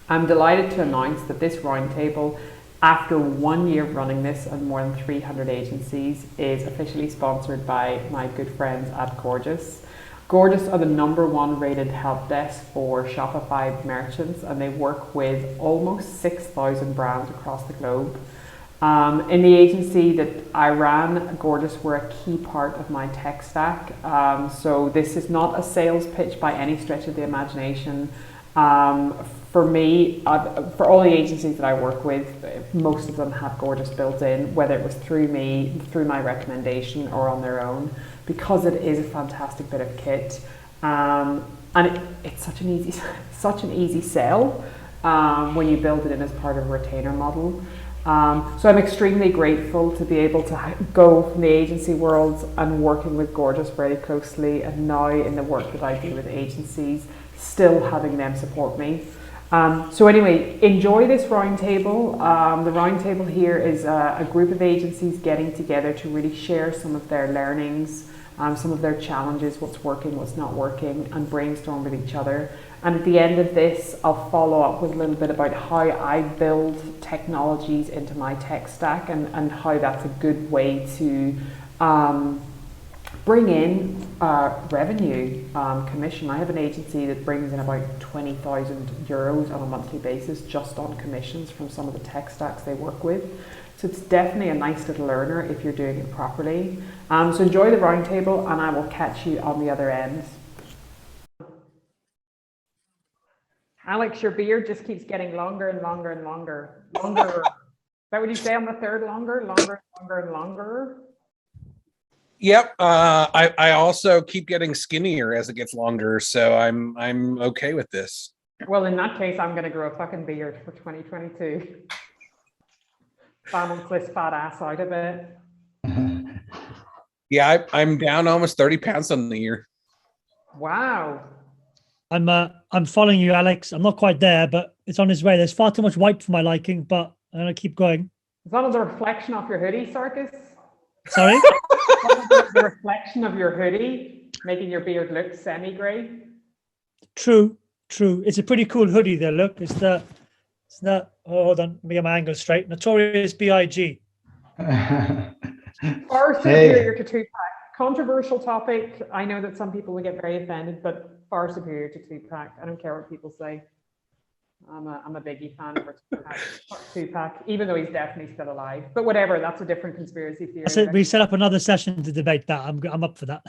I'm delighted to announce that this roundtable, after 1 year running this and more than 300 agencies, is officially sponsored by my good friends at Gorgeous. Gorgeous are the #1 rated help desk for Shopify merchants, and they work with almost 6,000 brands across the globe. In the agency that I ran, Gorgeous were a key part of my tech stack. So this is not a sales pitch by any stretch of the imagination. For me, for all the agencies that I work with, most of them have Gorgeous built in, whether it was through me, through my recommendation, or on their own, because it is a fantastic bit of kit. And it's such an easy sell when you build it in as part of a retainer model. So I'm extremely grateful to be able to go from the agency world and working with Gorgeous very closely, and now in the work that I do with agencies, still having them support me. So anyway, enjoy this roundtable. The roundtable here is a group of agencies getting together to really share some of their learnings, some of their challenges, what's working, what's not working, and brainstorm with each other. And at the end of this, I'll follow up with a little bit about how I build technologies into my tech stack, and how that's a good way to bring in revenue, commission. I have an agency that brings in about 20,000 euros on a monthly basis just on commissions from some of the tech stacks they work with. So it's definitely a nice little learner if you're doing it properly. So enjoy the roundtable, and I will catch you on the other end. Alex, your beard just keeps getting longer and longer and longer. Longer. Is that what you say on the third? Longer, longer, longer, and longer? Yep. I also keep getting skinnier as it gets longer, so I'm okay with this. Well, in that case, I'm going to grow a fucking beard for 2022. Balance this fat ass out of it. Yeah, I'm down almost 30 pounds on the year. Wow. I'm following you, Alex. I'm not quite there, but it's on its way. There's far too much white for my liking, but I'm gonna keep going. Is that a reflection of your hoodie, Sarkis? Sorry? The reflection of your hoodie, making your beard look semi-grey? True. It's a pretty cool hoodie there, look. It's the oh, hold on, let me get my angle straight. Notorious B.I.G. Far superior to Tupac. Controversial topic. I know that some people will get very offended, but far superior to Tupac. I don't care what people say. I'm a biggie fan of Tupac, even though he's definitely still alive. But whatever, that's a different conspiracy theory. So we set up another session to debate that. I'm up for that.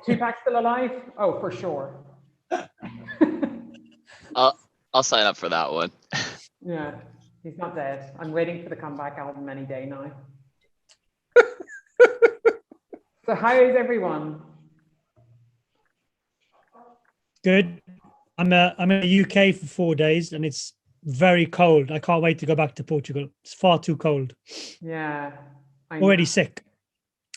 Tupac's still alive? Oh, for sure. I'll sign up for that one. Yeah, he's not dead. I'm waiting for the comeback album any day now. So how is everyone? Good. I'm in the UK for 4 days, and it's very cold. I can't wait to go back to Portugal. It's far too cold. Yeah. Already sick.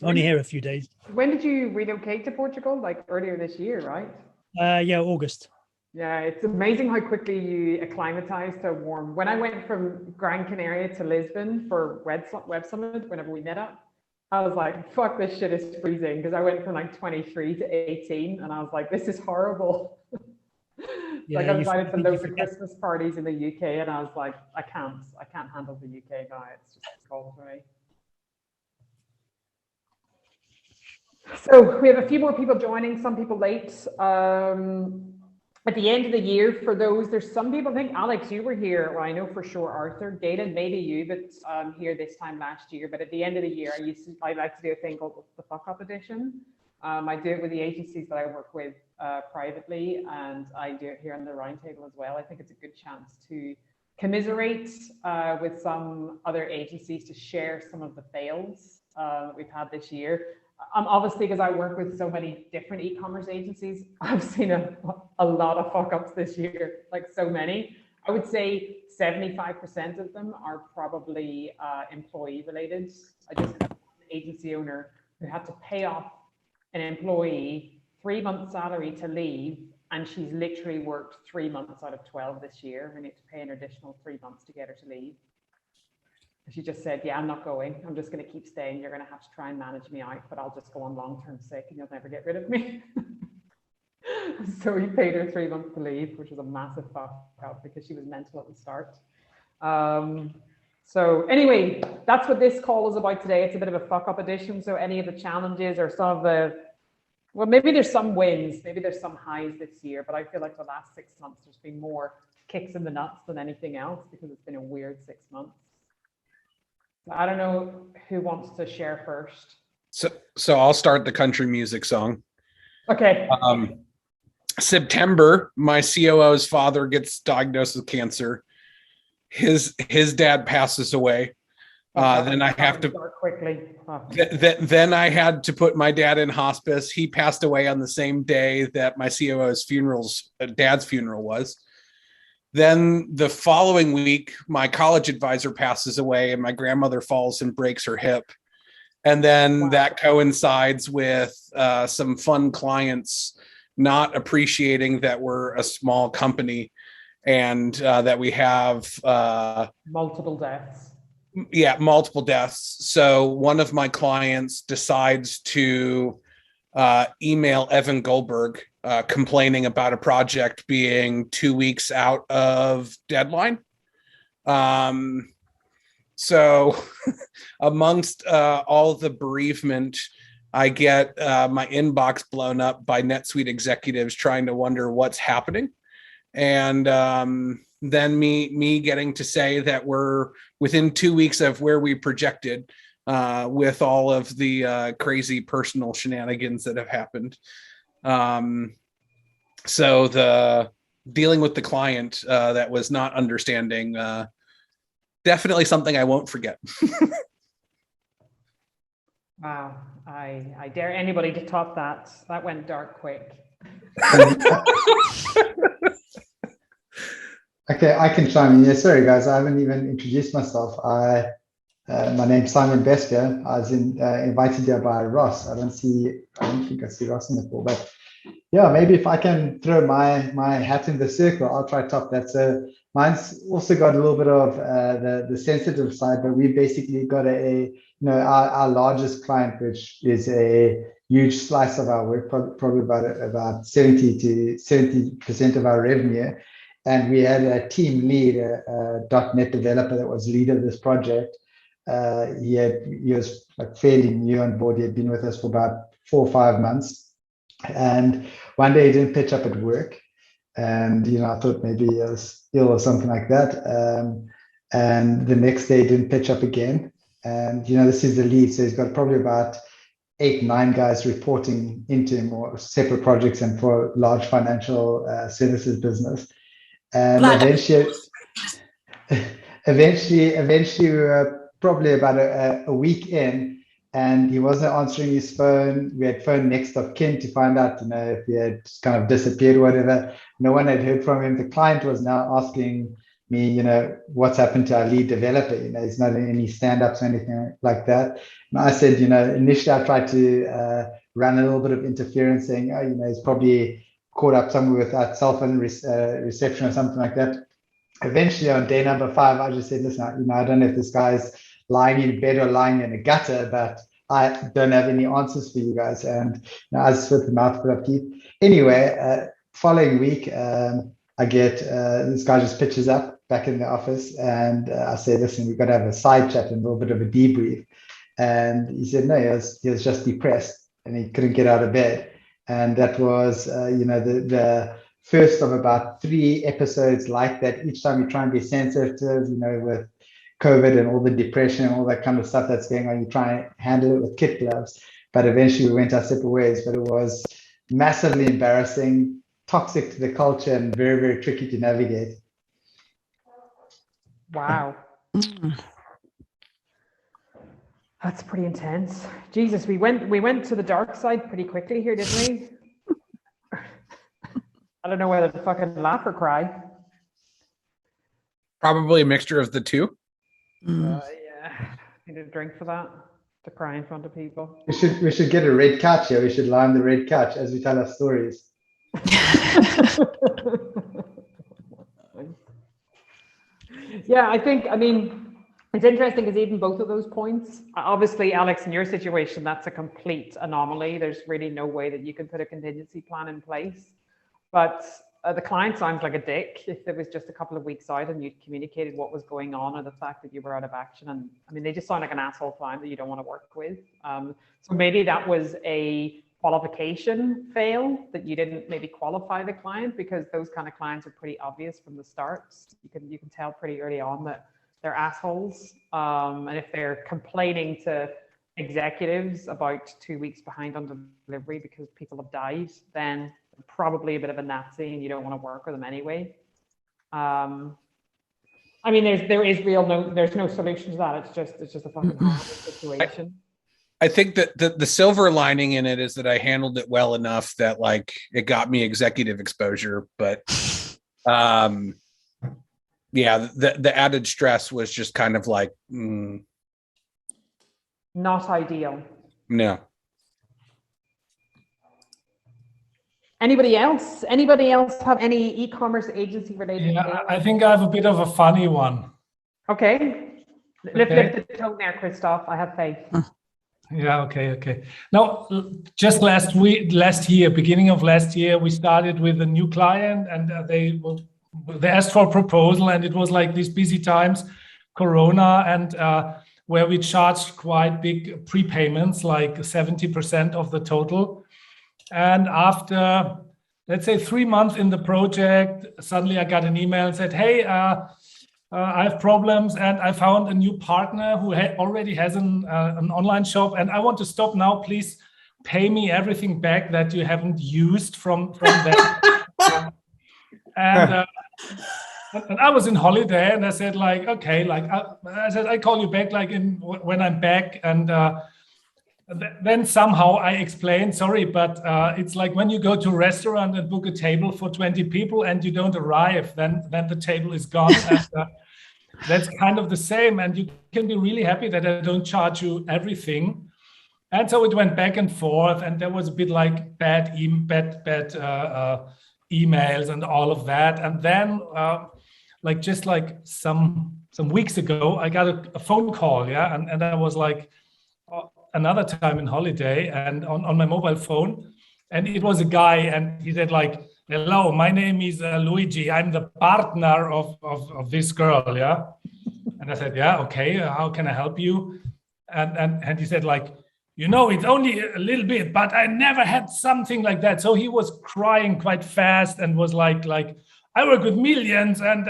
Only here a few days. When did you relocate to Portugal? Like earlier this year, right? Yeah, August. Yeah, it's amazing how quickly you acclimatize to warm. When I went from Gran Canaria to Lisbon for Web Summit, whenever we met up, I was like, fuck, this shit is freezing, because I went from like 23 to 18, and I was like, this is horrible. Yeah, like I invited to loads of Christmas parties in the UK, and I was like, I can't handle the UK guy. It's just cold for me. So we have a few more people joining, some people late. At the end of the year, for those, there's some people, I think, Alex, you were here. Well, I know for sure, Arthur, Galen, maybe you, but here this time last year. But at the end of the year, I like to do a thing called the Fuck Up Edition. I do it with the agencies that I work with privately, and I do it here on the roundtable as well. I think it's a good chance to commiserate with some other agencies, to share some of the fails that we've had this year. Obviously, because I work with so many different e-commerce agencies, I've seen a lot of fuck-ups this year, like so many. I would say 75% of them are probably employee related. I just had an agency owner who had to pay off an employee 3 months' salary to leave, and she's literally worked 3 months out of 12 this year. We need to pay an additional 3 months to get her to leave. She just said, yeah, I'm not going. I'm just going to keep staying. You're going to have to try and manage me out, but I'll just go on long-term sick and you'll never get rid of me. So we paid her 3 months to leave, which was a massive fuck up because she was mental at the start. So anyway, that's what this call is about today. It's a bit of a fuck up edition. So any of the challenges or some of the, well, maybe there's some wins, maybe there's some highs this year, but I feel like the last 6 months there's been more kicks in the nuts than anything else because it's been a weird 6 months. I don't know who wants to share first. So I'll start the country music song. Okay. September, my COO's father gets diagnosed with cancer. His dad passes away. Then I have to start quickly. Then I had to put my dad in hospice. He passed away on the same day that my COO's dad's funeral was. Then the following week, my college advisor passes away and my grandmother falls and breaks her hip. And then that coincides with some fun clients not appreciating that we're a small company and that we have multiple deaths. Yeah, multiple deaths. So one of my clients decides to email Evan Goldberg complaining about a project being 2 weeks out of deadline. So amongst all the bereavement, I get my inbox blown up by NetSuite executives trying to wonder what's happening. And then me getting to say that we're within 2 weeks of where we projected with all of the crazy personal shenanigans that have happened. So the dealing with the client that was not understanding, definitely something I won't forget. Wow, I dare anybody to top that. That went dark quick. Okay, I can chime in. Yeah, sorry guys, I haven't even introduced myself. My name's Simon Besker. I was invited here by Ross. I don't think I see Ross in the call, but yeah, maybe if I can throw my hat in the circle, I'll try top that. So mine's also got a little bit of the sensitive side, but we basically got our largest client, which is a huge slice of our work, probably about 70% of our revenue. And we had a team lead, a .NET developer that was lead of this project. He was like fairly new on board. He had been with us for about 4 or 5 months. And one day he didn't pitch up at work. And, I thought maybe he was ill or something like that. And the next day he didn't pitch up again. And, this is the lead. So he's got probably about 8, 9 guys reporting into him or separate projects and for large financial services business. And eventually we were probably about a week in and he wasn't answering his phone. We had phoned next of kin to find out, if he had kind of disappeared or whatever. No one had heard from him. The client was now asking me, what's happened to our lead developer? He's not in any stand-ups or anything like that. And I said, initially I tried to run a little bit of interference saying, he's probably caught up somewhere with that cell phone reception or something like that. Eventually on day number 5, I just said, listen, I don't know if this guy's lying in bed or lying in a gutter, but I don't have any answers for you guys. And I was with the mouth full of teeth. Anyway, following week, I get this guy just pitches up back in the office and I say, listen, we've got to have a side chat and a little bit of a debrief. And he said, no, he was just depressed and he couldn't get out of bed. And that was, the first of about 3 episodes like that. Each time you try and be sensitive, with COVID and all the depression and all that kind of stuff that's going on, you try and handle it with kid gloves. But eventually we went our separate ways. But it was massively embarrassing, toxic to the culture, and very, very tricky to navigate. Wow. That's pretty intense. Jesus, we went to the dark side pretty quickly here, didn't we? I don't know whether to fucking laugh or cry. Probably a mixture of the two. Yeah, need a drink for that, to cry in front of people. We should get a red couch here. We should lie on the red couch as we tell our stories. Yeah, I mean, it's interesting because even both of those points, obviously, Alex, in your situation, that's a complete anomaly. There's really no way that you can put a contingency plan in place. But the client sounds like a dick if it was just a couple of weeks out and you'd communicated what was going on or the fact that you were out of action. And I mean, they just sound like an asshole client that you don't want to work with. So maybe that was a qualification fail, that you didn't maybe qualify the client, because those kind of clients are pretty obvious from the start. You can tell pretty early on that they're assholes. And if they're complaining to executives about 2 weeks behind on delivery because people have died, then probably a bit of a Nazi and you don't want to work with them anyway. I mean, there's no solution to that. It's just a fucking horrible situation. I think that the silver lining in it is that I handled it well enough that like it got me executive exposure, but yeah, the added stress was just kind of like not ideal. No. Anybody else? Anybody else have any e-commerce agency related? Yeah, I think I have a bit of a funny one. Okay. Lift the tone there, Christoph. I have faith. Yeah, okay. Now, just last year, beginning of last year, we started with a new client, and they asked for a proposal, and it was like these busy times, Corona, and where we charged quite big prepayments, like 70% of the total. And after, let's say, 3 months in the project, suddenly I got an email and said, hey, I have problems and I found a new partner who already has an online shop, and I want to stop now. Please pay me everything back that you haven't used from that. And I was in holiday, and I said like, okay, like I said, I call you back like when I'm back. And then somehow I explained, sorry, but it's like when you go to a restaurant and book a table for 20 people and you don't arrive, then the table is gone. And, that's kind of the same. And you can be really happy that I don't charge you everything. And so it went back and forth, and there was a bit like bad emails and all of that. And then like just like some weeks ago, I got a phone call, yeah, and I was like another time in holiday and on my mobile phone, and it was a guy, and he said like, hello, my name is Luigi. I'm the partner of this girl, yeah. And I said, yeah, okay. How can I help you? And he said like, you know, it's only a little bit, but I never had something like that. So he was crying quite fast and was like I work with millions. And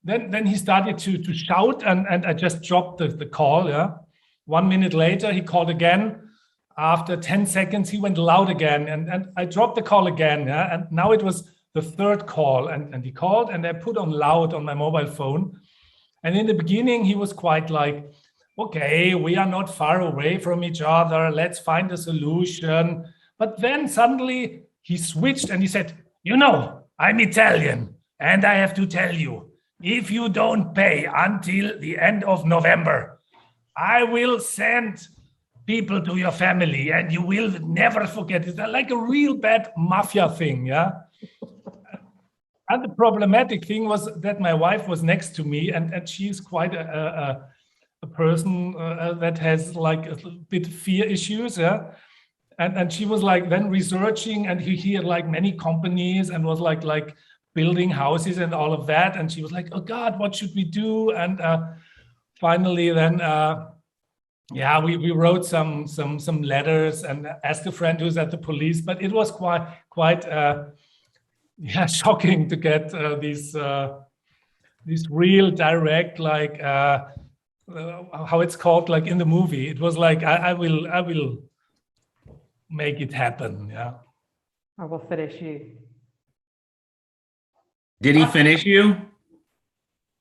then he started to shout, and I just dropped the call. Yeah. 1 minute later, he called again. After 10 seconds, he went loud again, and I dropped the call again. Yeah. And now it was the third call, and he called, and I put on loud on my mobile phone. And in the beginning, he was quite like, okay, we are not far away from each other. Let's find a solution. But then suddenly he switched and he said, you know, I'm Italian, and I have to tell you, if you don't pay until the end of November, I will send people to your family and you will never forget it. Like a real bad mafia thing, yeah? And the problematic thing was that my wife was next to me, and she's quite a person that has like a little bit fear issues, yeah? And she was like then researching, and he had like many companies and was like building houses and all of that. And she was like, oh God, what should we do? And finally then, yeah, we wrote some letters and asked a friend who's at the police, but it was quite shocking to get these real direct, like how it's called, like in the movie. It was like I will make it happen. Yeah. I will finish you. Did he finish you?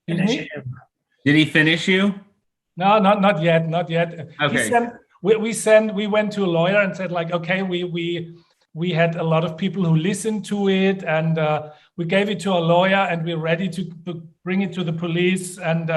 Finish him. Did he finish you? No, not yet. Okay. We went to a lawyer and said like, okay, we had a lot of people who listened to it, and we gave it to a lawyer, and we're ready to bring it to the police. And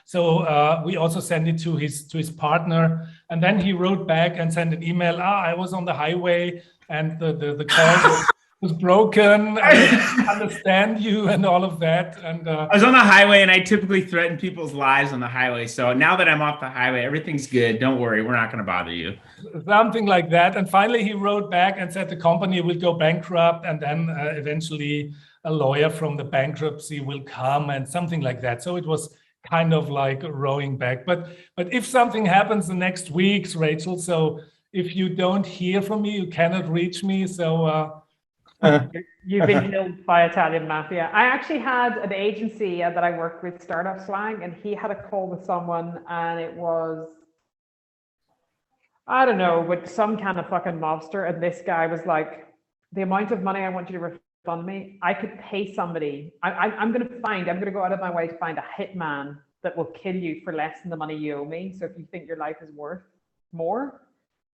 so we also sent it to his partner. And then he wrote back and sent an email. I was on the highway, and the call was broken. I didn't understand you and all of that. And I was on the highway, and I typically threaten people's lives on the highway. So now that I'm off the highway, everything's good. Don't worry, we're not going to bother you. something like that. And finally, he wrote back and said the company will go bankrupt, and then eventually a lawyer from the bankruptcy will come and something like that. So it was kind of like rowing back. But if something happens the next weeks, Rachel, so if you don't hear from me, you cannot reach me. So you've been killed by Italian mafia. I actually had an agency that I worked with, Startup Slang, and he had a call with someone, and it was, I don't know, with some kind of fucking mobster, and this guy was like, the amount of money I want you to refund me, I could pay somebody. I'm going to go out of my way to find a hitman that will kill you for less than the money you owe me. So if you think your life is worth more.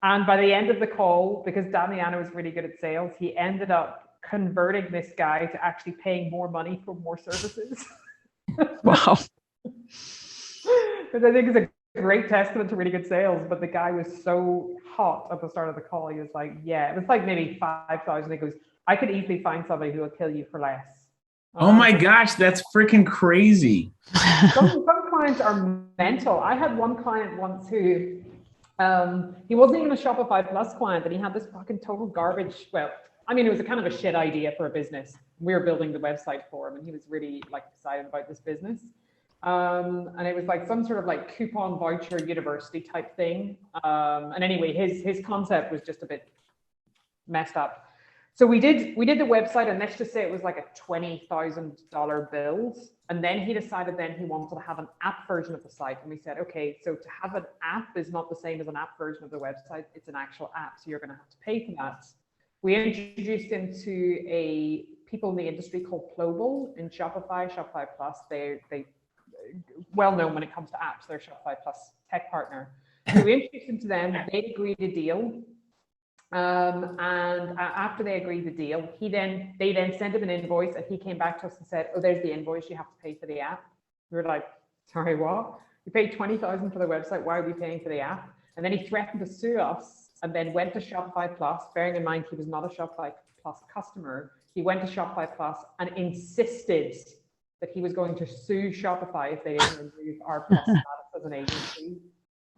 And by the end of the call, because Damiano was really good at sales, he ended up converting this guy to actually paying more money for more services. Wow. Because I think it's a great testament to really good sales. But the guy was so hot at the start of the call. He was like, yeah, it was like maybe 5,000. He goes, I could easily find somebody who will kill you for less. Oh my gosh, that's freaking crazy. Some clients are mental. I had one client once who, he wasn't even a Shopify Plus client, and he had this fucking total garbage. Well, I mean, it was a kind of a shit idea for a business. We were building the website for him, and he was really like excited about this business. And it was like some sort of like coupon voucher university type thing. And anyway, his concept was just a bit messed up. So we did the website, and let's just say it was like a $20,000 build. And then he decided then he wanted to have an app version of the site. And we said, okay, so to have an app is not the same as an app version of the website. It's an actual app. So you're going to have to pay for that. We introduced him to a people in the industry called Global in Shopify Plus. They well known when it comes to apps. They're Shopify Plus tech partner. So we introduced him to them. They agreed a deal. And after they agreed the deal, they then sent him an invoice, and he came back to us and said, oh, there's the invoice, you have to pay for the app. We were like, sorry, what? You paid $20,000 for the website, why are we paying for the app? And then he threatened to sue us, and then went to Shopify Plus, bearing in mind he was not a Shopify Plus customer. He went to Shopify Plus and insisted that he was going to sue Shopify if they didn't remove our Plus status as an agency.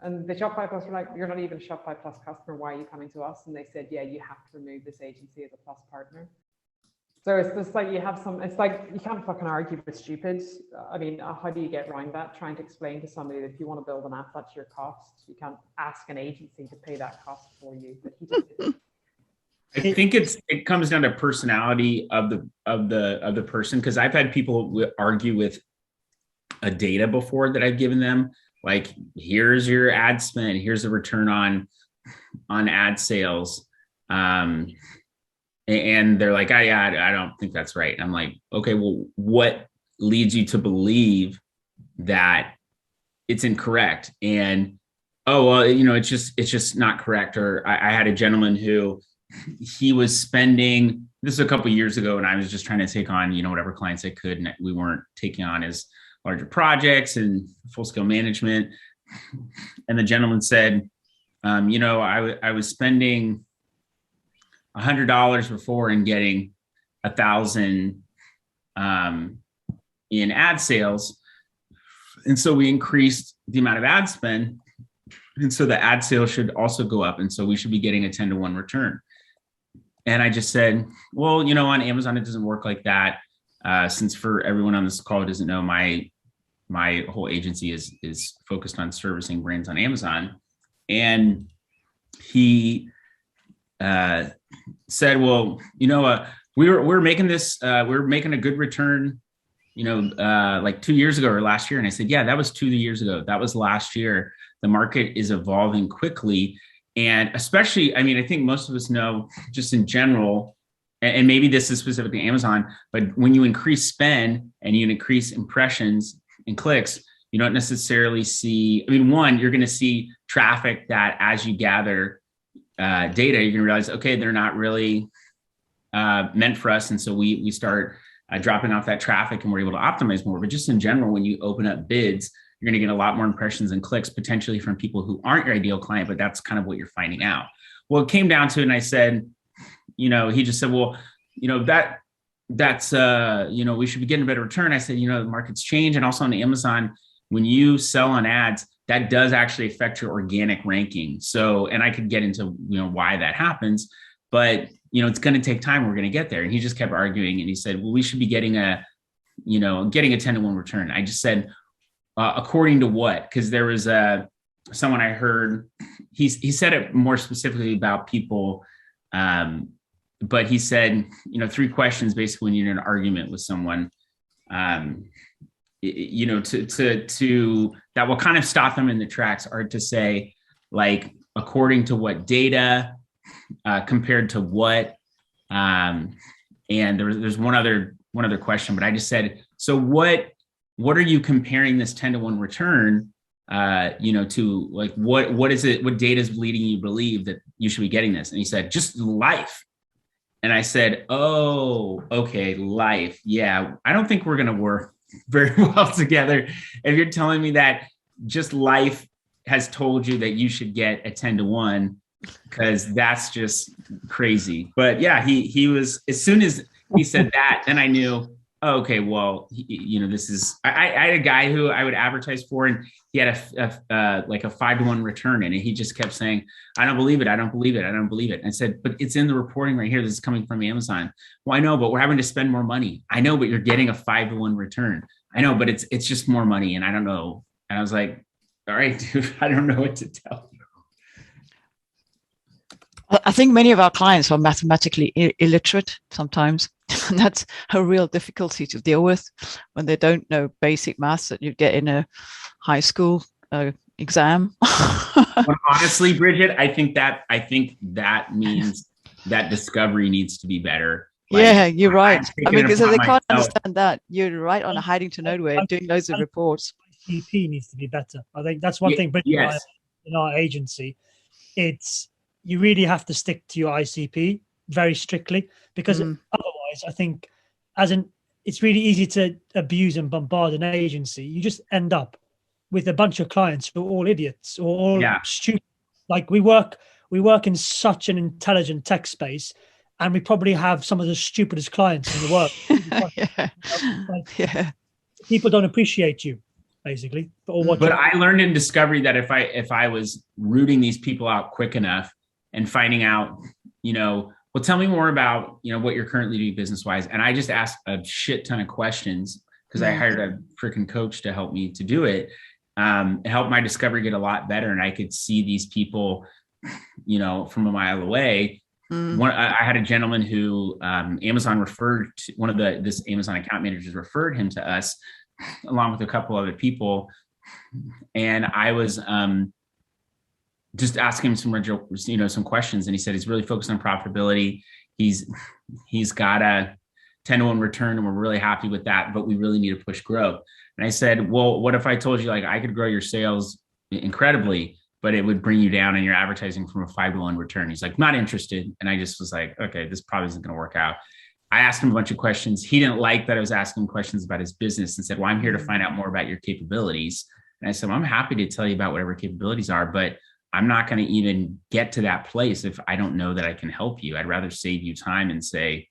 And the Shopify Plus were like, you're not even a Shopify Plus customer, why are you coming to us? And they said, yeah, you have to remove this agency as a Plus partner. So it's just like, it's like, you can't fucking argue with stupid. I mean, how do you get around that? Trying to explain to somebody that if you want to build an app, that's your cost. You can't ask an agency to pay that cost for you. But he just didn't. I think it comes down to personality of the person, because I've had people argue with a data before that I've given them. Like, here's your ad spend, here's the return on ad sales. And they're like, I don't think that's right. And I'm like, okay, well, what leads you to believe that it's incorrect? And, oh, well, it's just not correct. Or I had a gentleman who he was spending, this is a couple of years ago, and I was just trying to take on, whatever clients I could. And we weren't taking on as larger projects and full scale management. And the gentleman said, I was spending $100 before and getting 1,000 in ad sales. And so we increased the amount of ad spend. And so the ad sales should also go up. And so we should be getting a 10-to-1 return. And I just said, well, on Amazon, it doesn't work like that. Since for everyone on this call who doesn't know, my whole agency is focused on servicing brands on Amazon. And he said, well, we're making this, we're making a good return, like 2 years ago or last year. And I said, yeah, that was 2 years ago. That was last year. The market is evolving quickly. And especially, I think most of us know just in general, and maybe this is specific to Amazon, but when you increase spend and you increase impressions and clicks, you don't necessarily see, one, you're going to see traffic that as you gather data, you're going to realize, okay, they're not really meant for us. And so we start dropping off that traffic, and we're able to optimize more. But just in general, when you open up bids, you're going to get a lot more impressions and clicks potentially from people who aren't your ideal client, but that's kind of what you're finding out. Well, it came down to, and I said, he just said, well, that's we should be getting a better return. I said, the market's changed, and also on Amazon, when you sell on ads, that does actually affect your organic ranking. So, and I could get into why that happens, but it's going to take time. We're going to get there. And he just kept arguing, and he said, well, we should be getting a 10-to-1 return. I just said, according to what? Because there was someone I heard, he said it more specifically about people, but he said, 3 questions basically when you're in an argument with someone, to that will kind of stop them in the tracks, are to say, like, according to what data, compared to what, and there's one other question, but I just said, so what are you comparing this 10-to-1 return to? Like, what is it? What data is leading you to believe that you should be getting this? And he said, just life. And I said, oh, okay, life. Yeah, I don't think we're going to work very well together if you're telling me that just life has told you that you should get a 10-to-1, because that's just crazy. But yeah, he was, as soon as he said that, then I knew, oh, okay, well, this is, I had a guy who I would advertise for, and he had a 5-to-1 return, and he just kept saying, I don't believe it. I don't believe it. I don't believe it. And I said, but it's in the reporting right here. This is coming from Amazon. Well, I know, but we're having to spend more money. I know, but you're getting a 5-to-1 return. I know, but it's just more money. And I don't know. And I was like, all right, dude, I don't know what to tell you. I think many of our clients are mathematically illiterate sometimes. And that's a real difficulty to deal with when they don't know basic maths that you get in a high school exam. Well, honestly, Bridget, I think that means that discovery needs to be better. Yeah, you're right. I mean, because they can't understand that. You're right on a hiding to nowhere, doing loads of reports. ICP needs to be better. I think that's one thing. But yes, in our agency, you really have to stick to your ICP very strictly, because otherwise, I think, it's really easy to abuse and bombard an agency. You just end up with a bunch of clients who are all idiots or all stupid. Like, we work in such an intelligent tech space, and we probably have some of the stupidest clients in the world. People don't appreciate you, basically. But I learned in discovery that if I was rooting these people out quick enough and finding out, well, tell me more about, what you're currently doing business-wise. And I just asked a shit ton of questions, because I hired a freaking coach to help me to do it. It helped my discovery get a lot better. And I could see these people, from a mile away. I had a gentleman who Amazon referred to, this Amazon account managers referred him to us, along with a couple other people. And I was just asking him some questions, and he said he's really focused on profitability. He's got a 10-to-1 return, and we're really happy with that, but we really need to push growth. And I said, well, what if I told you, like, I could grow your sales incredibly, but it would bring you down in your advertising from a 5-to-1 return? He's like, not interested. And I just was like, okay, this probably isn't going to work out. I asked him a bunch of questions. He didn't like that I was asking questions about his business, and said, well, I'm here to find out more about your capabilities. And I said, well, I'm happy to tell you about whatever capabilities are, but I'm not going to even get to that place if I don't know that I can help you. I'd rather save you time and say,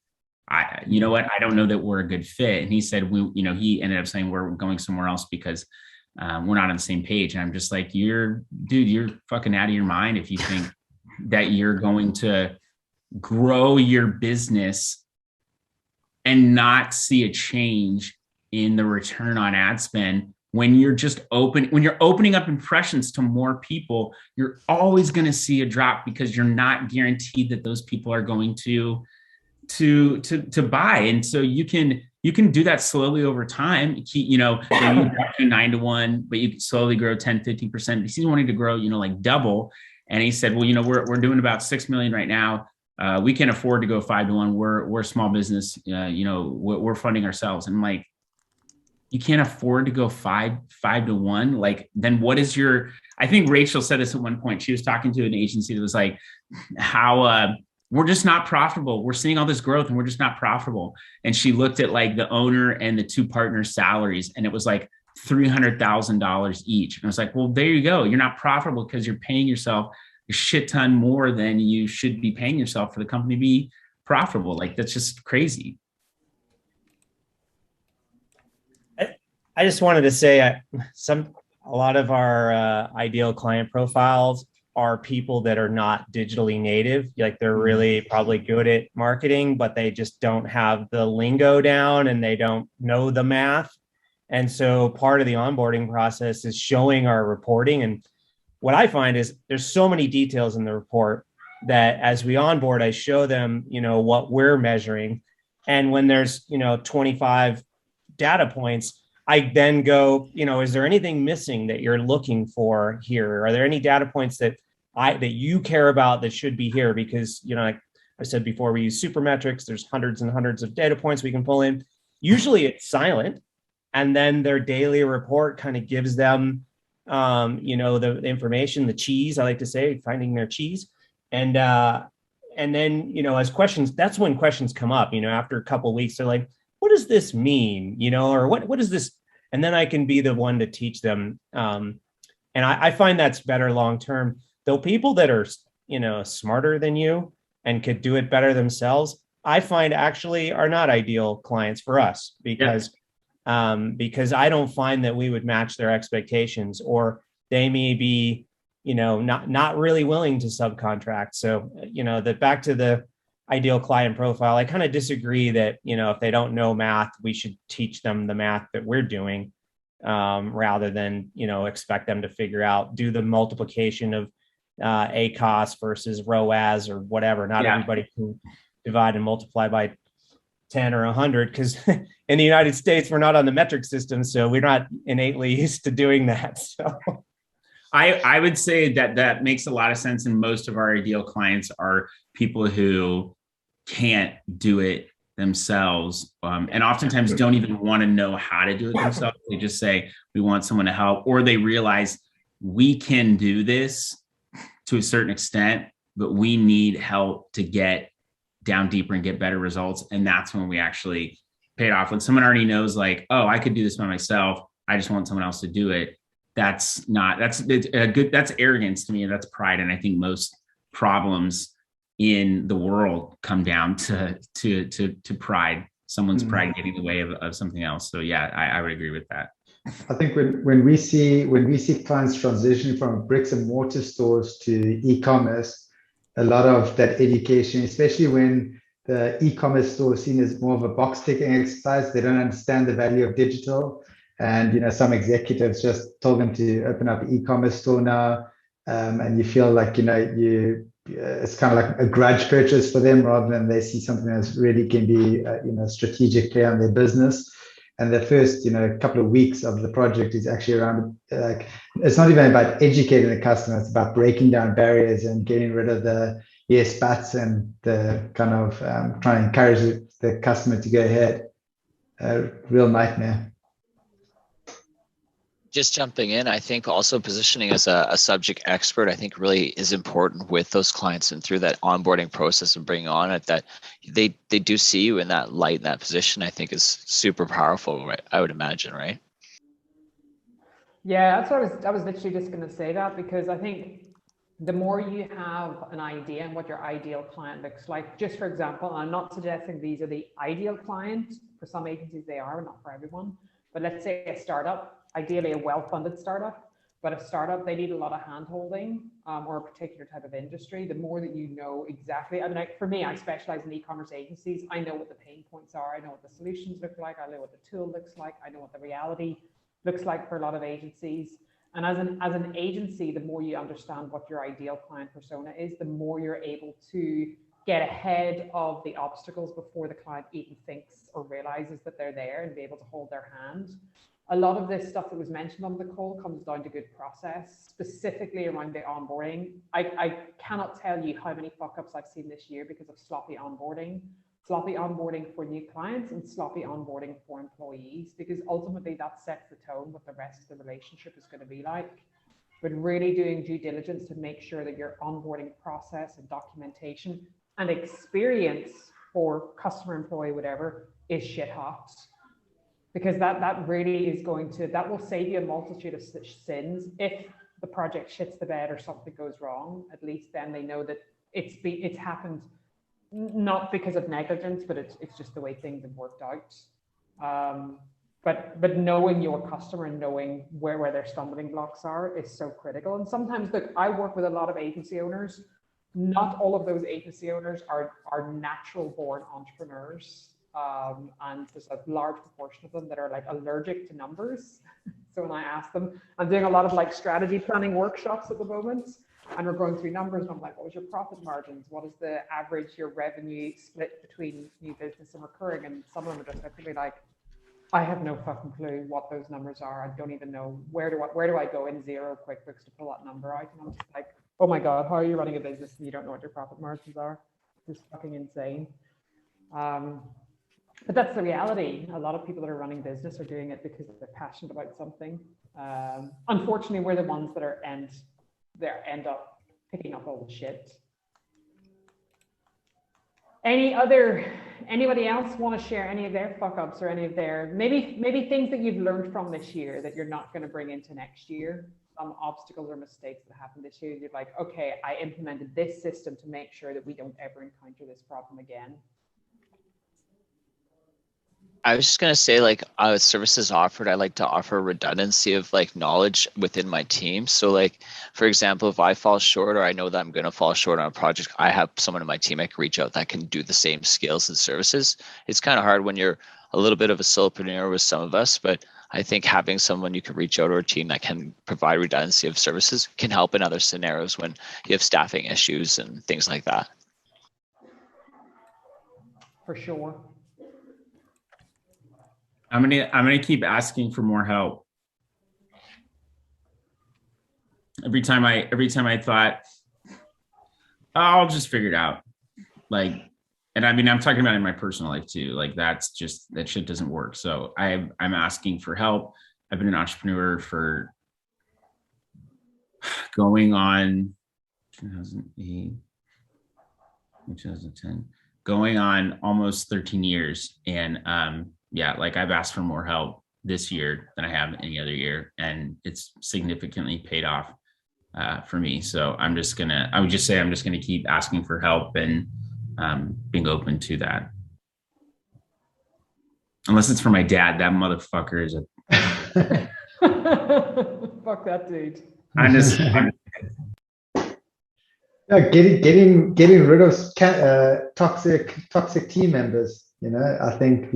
you know what, I don't know that we're a good fit. And he said, he ended up saying we're going somewhere else because we're not on the same page. And I'm just like, you're fucking out of your mind if you think that you're going to grow your business and not see a change in the return on ad spend. When you're opening up impressions to more people, you're always going to see a drop, because you're not guaranteed that those people are going to buy. And so you can do that slowly over time. You drop to 9-to-1, but you can slowly grow 10-15%. He's wanting to grow, like double. And he said, well, we're doing about 6 million right now. We can afford to go 5-to-1. We're a small business. We're funding ourselves. And I'm like, you can't afford to go 5-to-1. Like, then what is I think Rachel said this at one point. She was talking to an agency that was like, how we're just not profitable. We're seeing all this growth and we're just not profitable. And she looked at, like, the owner and the 2 partners' salaries, and it was like $300,000 each. And I was like, well, there you go. You're not profitable because you're paying yourself a shit ton more than you should be paying yourself for the company to be profitable. Like that's just crazy. I just wanted to say a lot of our ideal client profiles are people that are not digitally native. Like they're really probably good at marketing, but they just don't have the lingo down and they don't know the math. And so part of the onboarding process is showing our reporting. And what I find is there's so many details in the report that as we onboard, I show them, what we're measuring. And when there's, 25 data points, I then go, is there anything missing that you're looking for here? Are there any data points that you care about that should be here? Because, like I said before, we use Supermetrics. There's hundreds and hundreds of data points we can pull in. Usually it's silent. And then their daily report kind of gives them, the information, the cheese, I like to say, finding their cheese. And then, as questions, that's when questions come up, after a couple of weeks, they're like, what does this mean? Or what is this? And then I can be the one to teach them. And I find that's better long-term. Though people that are, smarter than you and could do it better themselves, I find actually are not ideal clients for us because I don't find that we would match their expectations, or they may be, not really willing to subcontract. So, back to the ideal client profile, I kind of disagree that, if they don't know math, we should teach them the math that we're doing, rather than, expect them to do the multiplication of ACOS versus ROAS or whatever. Not everybody can divide and multiply by 10 or 100, because in the United States, we're not on the metric system. So we're not innately used to doing that. So I would say that makes a lot of sense. And most of our ideal clients are people who can't do it themselves, and oftentimes don't even want to know how to do it themselves. They just say, we want someone to help, or they realize we can do this to a certain extent, but we need help to get down deeper and get better results. And that's when we actually pay it off. When someone already knows, like, oh, I could do this by myself, I just want someone else to do it. That's arrogance to me, and that's pride. And I think most problems in the world come down to pride, someone's pride getting in the way of something else. So yeah, I would agree with that. I think when we see clients transition from bricks and mortar stores to e-commerce, a lot of that education, especially when the e-commerce store is seen as more of a box ticking exercise, they don't understand the value of digital. And some executives just told them to open up an e-commerce store now, and you feel like it's kind of like a grudge purchase for them, rather than they see something that's really can be strategically on their business. And the first couple of weeks of the project is actually around it's not even about educating the customer, it's about breaking down barriers and getting rid of the yes buts and the kind of trying to encourage the customer to go ahead. A real nightmare. Just jumping in, I think also positioning as a subject expert, I think really is important with those clients, and through that onboarding process and bringing on it, that they do see you in that light, in that position, I think is super powerful, right? I would imagine, right? Yeah, that's what I was literally just going to say that, because I think the more you have an idea on what your ideal client looks like, just for example, I'm not suggesting these are the ideal client. For some agencies they are, not for everyone. But let's say a startup, ideally a well-funded startup, but a startup, they need a lot of hand-holding, or a particular type of industry. The more that you know exactly, I mean, for me, I specialize in e-commerce agencies. I know what the pain points are. I know what the solutions look like. I know what the tool looks like. I know what the reality looks like for a lot of agencies. And as an agency, the more you understand what your ideal client persona is, the more you're able to get ahead of the obstacles before the client even thinks or realizes that they're there, and be able to hold their hand. A lot of this stuff that was mentioned on the call comes down to good process, specifically around the onboarding. I cannot tell you how many fuck-ups I've seen this year because of sloppy onboarding for new clients and sloppy onboarding for employees, because ultimately that sets the tone what the rest of the relationship is going to be like. But really doing due diligence to make sure that your onboarding process and documentation and experience for customer, employee, whatever, is shit hot. Because that really is that will save you a multitude of sins. If the project shits the bed or something goes wrong, at least then they know that it's happened not because of negligence, but it's just the way things have worked out. But knowing your customer and knowing where their stumbling blocks are is so critical. And sometimes, look, I work with a lot of agency owners. Not all of those agency owners are natural born entrepreneurs. And there's a large proportion of them that are like allergic to numbers. So when I ask them, I'm doing a lot of like strategy planning workshops at the moment, and we're going through numbers, and I'm like, what was your profit margins? What is the average, your revenue split between new business and recurring? And some of them are just literally like, I have no fucking clue what those numbers are. I don't even know where do I go in Xero QuickBooks to pull that number out? And I'm just like, oh my God, how are you running a business and you don't know what your profit margins are? It's fucking insane. But that's the reality. A lot of people that are running business are doing it because they're passionate about something. Unfortunately, we're the ones that end up picking up all the shit. Anybody else want to share any of their fuck ups or any of their maybe things that you've learned from this year that you're not going to bring into next year? Some obstacles or mistakes that happened this year. You're like, okay, I implemented this system to make sure that we don't ever encounter this problem again. I was just gonna say, like, services offered, I like to offer redundancy of like knowledge within my team. So like, for example, if I fall short or I know that I'm gonna fall short on a project, I have someone in my team I can reach out that can do the same skills and services. It's kind of hard when you're a little bit of a solopreneur with some of us, but I think having someone you can reach out to, a team that can provide redundancy of services can help in other scenarios when you have staffing issues and things like that. For sure. I'm gonna keep asking for more help. Every time I thought, oh, I'll just figure it out. Like, and I mean, I'm talking about in my personal life too. Like that shit doesn't work. So I'm asking for help. I've been an entrepreneur for going on 2008, 2010, going on almost 13 years. And yeah, like I've asked for more help this year than I have any other year, and it's significantly paid off for me. So I would just say I'm just gonna keep asking for help and being open to that. Unless it's for my dad, that motherfucker is a fuck that dude. Yeah, getting rid of toxic team members. You know, I think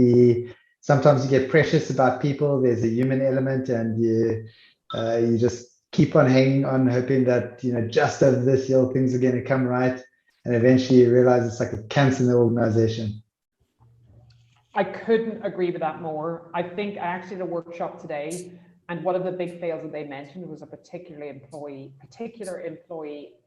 sometimes you get precious about people. There's a human element, and you just keep on hanging on, hoping that just over this year things are going to come right, and eventually you realize it's like a cancer in the organization. I couldn't agree with that more. I think I actually did a workshop today, and one of the big fails that they mentioned was a particular employee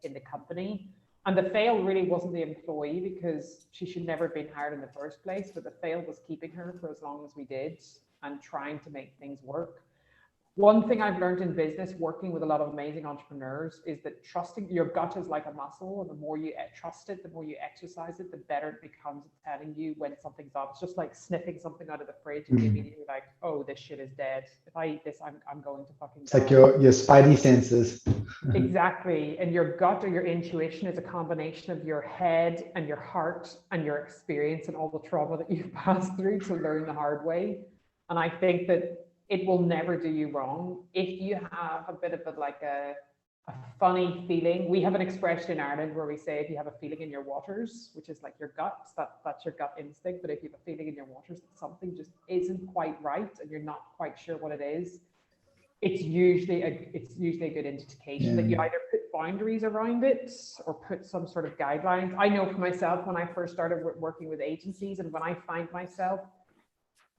in the company. And the fail really wasn't the employee, because she should never have been hired in the first place, but the fail was keeping her for as long as we did and trying to make things work. One thing I've learned in business, working with a lot of amazing entrepreneurs, is that trusting your gut is like a muscle, and the more you trust it, the more you exercise it, the better it becomes at telling you when something's up. It's just like sniffing something out of the fridge, and you're immediately like, oh, this shit is dead. If I eat this, I'm going to fucking die. It's like your spidey senses. Exactly. And your gut or your intuition is a combination of your head and your heart and your experience and all the trauma that you've passed through to learn the hard way. And I think that it will never do you wrong. If you have a bit of a funny feeling, we have an expression in Ireland where we say, if you have a feeling in your waters, which is like your gut, that's your gut instinct. But if you have a feeling in your waters that something just isn't quite right and you're not quite sure what it is, it's usually a good indication that you either put boundaries around it or put some sort of guidelines. I know for myself, when I first started working with agencies, and when I find myself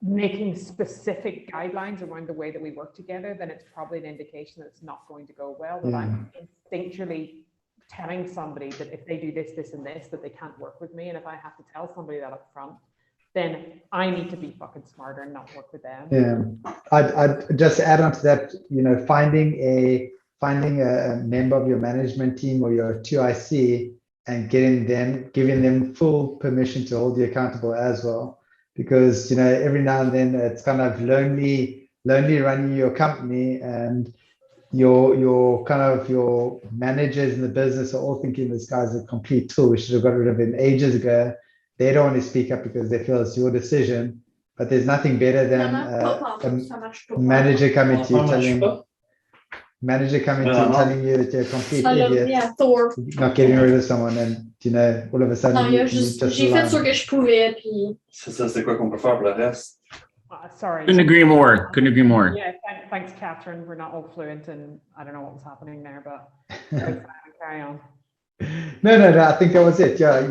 making specific guidelines around the way that we work together, then it's probably an indication that it's not going to go well, that I'm instinctually telling somebody that if they do this, this, and this, that they can't work with me. And if I have to tell somebody that up front, then I need to be fucking smarter and not work with them. Yeah, I'd just add on to that, finding a member of your management team or your 2IC and giving them full permission to hold you accountable as well. Because every now and then it's kind of lonely running your company, and your kind of your managers in the business are all thinking this guy's a complete tool. We should have got rid of him ages ago. They don't want to speak up because they feel it's your decision. But there's nothing better than a manager coming to you telling you that you're a complete idiot, not getting rid of someone, and all of a sudden you just j'ai fait ce que je pouvais, puis. C'est quoi qu'on peut faire pour le reste? Sorry. Couldn't agree more. Couldn't agree more. Yeah, thanks, Catherine. We're not all fluent, and I don't know what was happening there, but carry on. No. I think that was it. Yeah,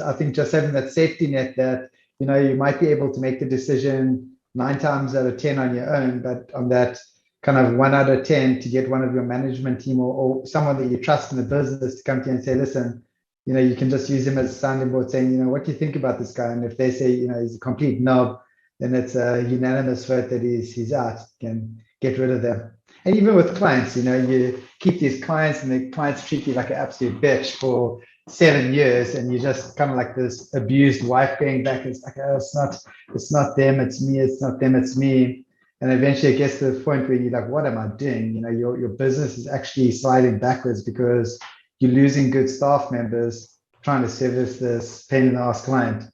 I think just having that safety net that you might be able to make the decision 9 times out of 10 on your own, but on that kind of 1 out of 10 to get one of your management team or someone that you trust in the business to come to you and say, listen, you can just use him as a sounding board, saying, what do you think about this guy? And if they say, he's a complete knob, then it's a unanimous vote that he's out. You can get rid of them. And even with clients, you keep these clients and the clients treat you like an absolute bitch for 7 years, and you just kind of like this abused wife going back. It's like, oh, it's not them, it's me. It's not them, it's me. And eventually it gets to the point where you're like, what am I doing? Your business is actually sliding backwards because you're losing good staff members trying to service this pain in the ass client.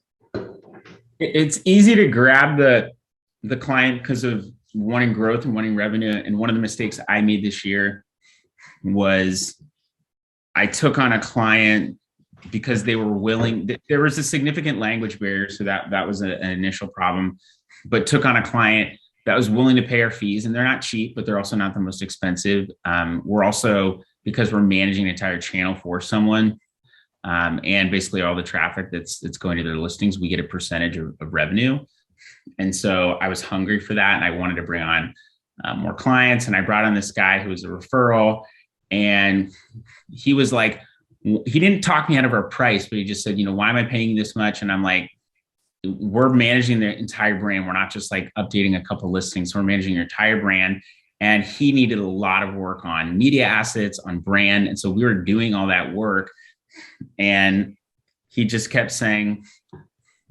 It's easy to grab the client because of wanting growth and wanting revenue. And one of the mistakes I made this year was I took on a client because they were willing. There was a significant language barrier, so that was an initial problem. But took on a client that was willing to pay our fees, and they're not cheap, but they're also not the most expensive. We're also, because we're managing an entire channel for someone, and basically all the traffic that's going to their listings, we get a percentage of revenue. And so I was hungry for that, and I wanted to bring on more clients. And I brought on this guy who was a referral, and he was like, he didn't talk me out of our price, but he just said, why am I paying you this much? And I'm like, we're managing the entire brand. We're not just like updating a couple listings. We're managing your entire brand. And he needed a lot of work on media assets, on brand. And so we were doing all that work. And he just kept saying,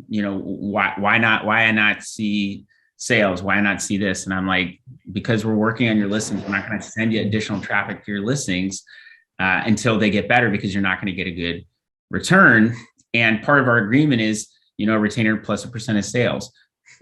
why not see sales? Why not see this? And I'm like, because we're working on your listings. We're not going to send you additional traffic to your listings until they get better, because you're not going to get a good return. And part of our agreement is, a retainer plus a percent of sales.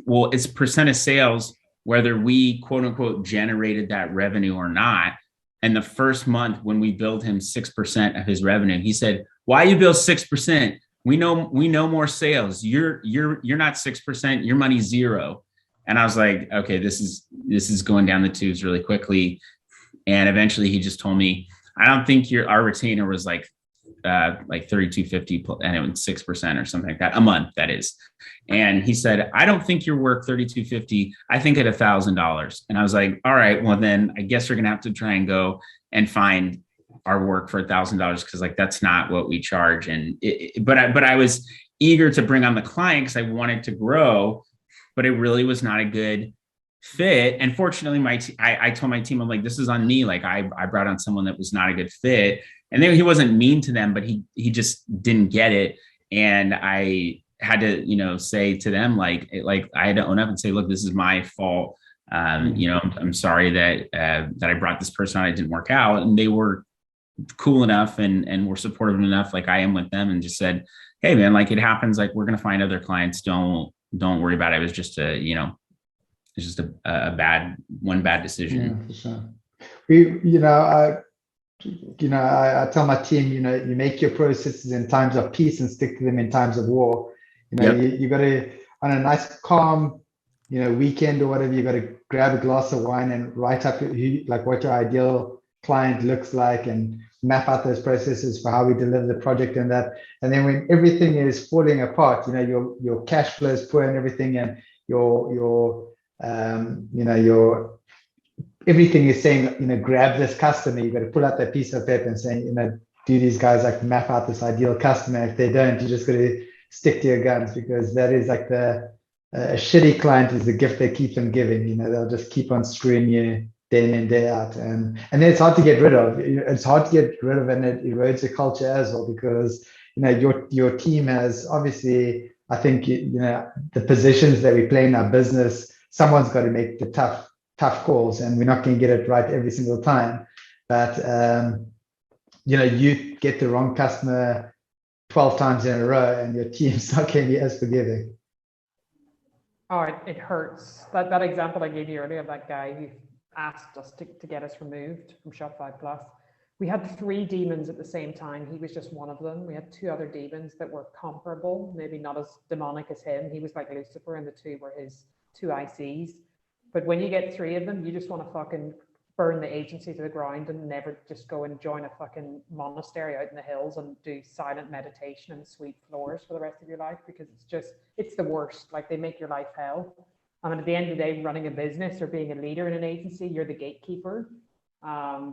Well, it's percent of sales, whether we quote unquote generated that revenue or not. And the first month when we billed him 6% of his revenue, he said, why you bill 6%? We know more sales. You're not 6%, your money's 0. And I was like, okay, this is going down the tubes really quickly. And eventually he just told me, I don't think our retainer was like $3,250 and it was 6% or something like that a month, that is. And he said, I don't think you're worth $3,250. I think at $1,000. And I was like, all right, well then I guess we're gonna have to try and go and find our work for $1,000, because like that's not what we charge. And but I was eager to bring on the client because I wanted to grow, but it really was not a good fit. And fortunately, I told my team, I'm like, this is on me. Like I brought on someone that was not a good fit. And then he wasn't mean to them, but he just didn't get it. And I had to, say to them, like I had to own up and say, look, this is my fault. I'm sorry that I brought this person on. It didn't work out. And they were cool enough and were supportive enough, like I am with them, and just said, hey man, like it happens. Like we're going to find other clients. Don't worry about it. It was just it's just a bad decision. Yeah, for sure. I tell my team, you make your processes in times of peace and stick to them in times of war. You got to, on a nice calm, weekend or whatever, you got to grab a glass of wine and write up what your ideal client looks like and map out those processes for how we deliver the project and that. And then when everything is falling apart, your cash flow is poor and everything, and your everything is saying, grab this customer. You got to pull out that piece of paper and saying, do these guys like map out this ideal customer? If they don't, you just got to stick to your guns, because that is like a shitty client is the gift they keep on giving. They'll just keep on screwing you day in and day out, and then it's hard to get rid of. It's hard to get rid of, and it erodes the culture as well, because your team has obviously, I think the positions that we play in our business, someone's got to make the tough tough calls, and we're not going to get it right every single time. But you get the wrong customer 12 times in a row, and your team's not going to be as forgiving. Oh, it hurts. That example I gave you earlier of that guy who asked us to get us removed from Shopify Plus. We had 3 demons at the same time. He was just one of them. We had 2 other demons that were comparable, maybe not as demonic as him. He was like Lucifer, and the 2 were his 2 ICs. But when you get 3 of them, you just want to fucking burn the agency to the ground and never just go and join a fucking monastery out in the hills and do silent meditation and sweep floors for the rest of your life, because it's the worst. Like, they make your life hell. And at the end of the day, running a business or being a leader in an agency, you're the gatekeeper.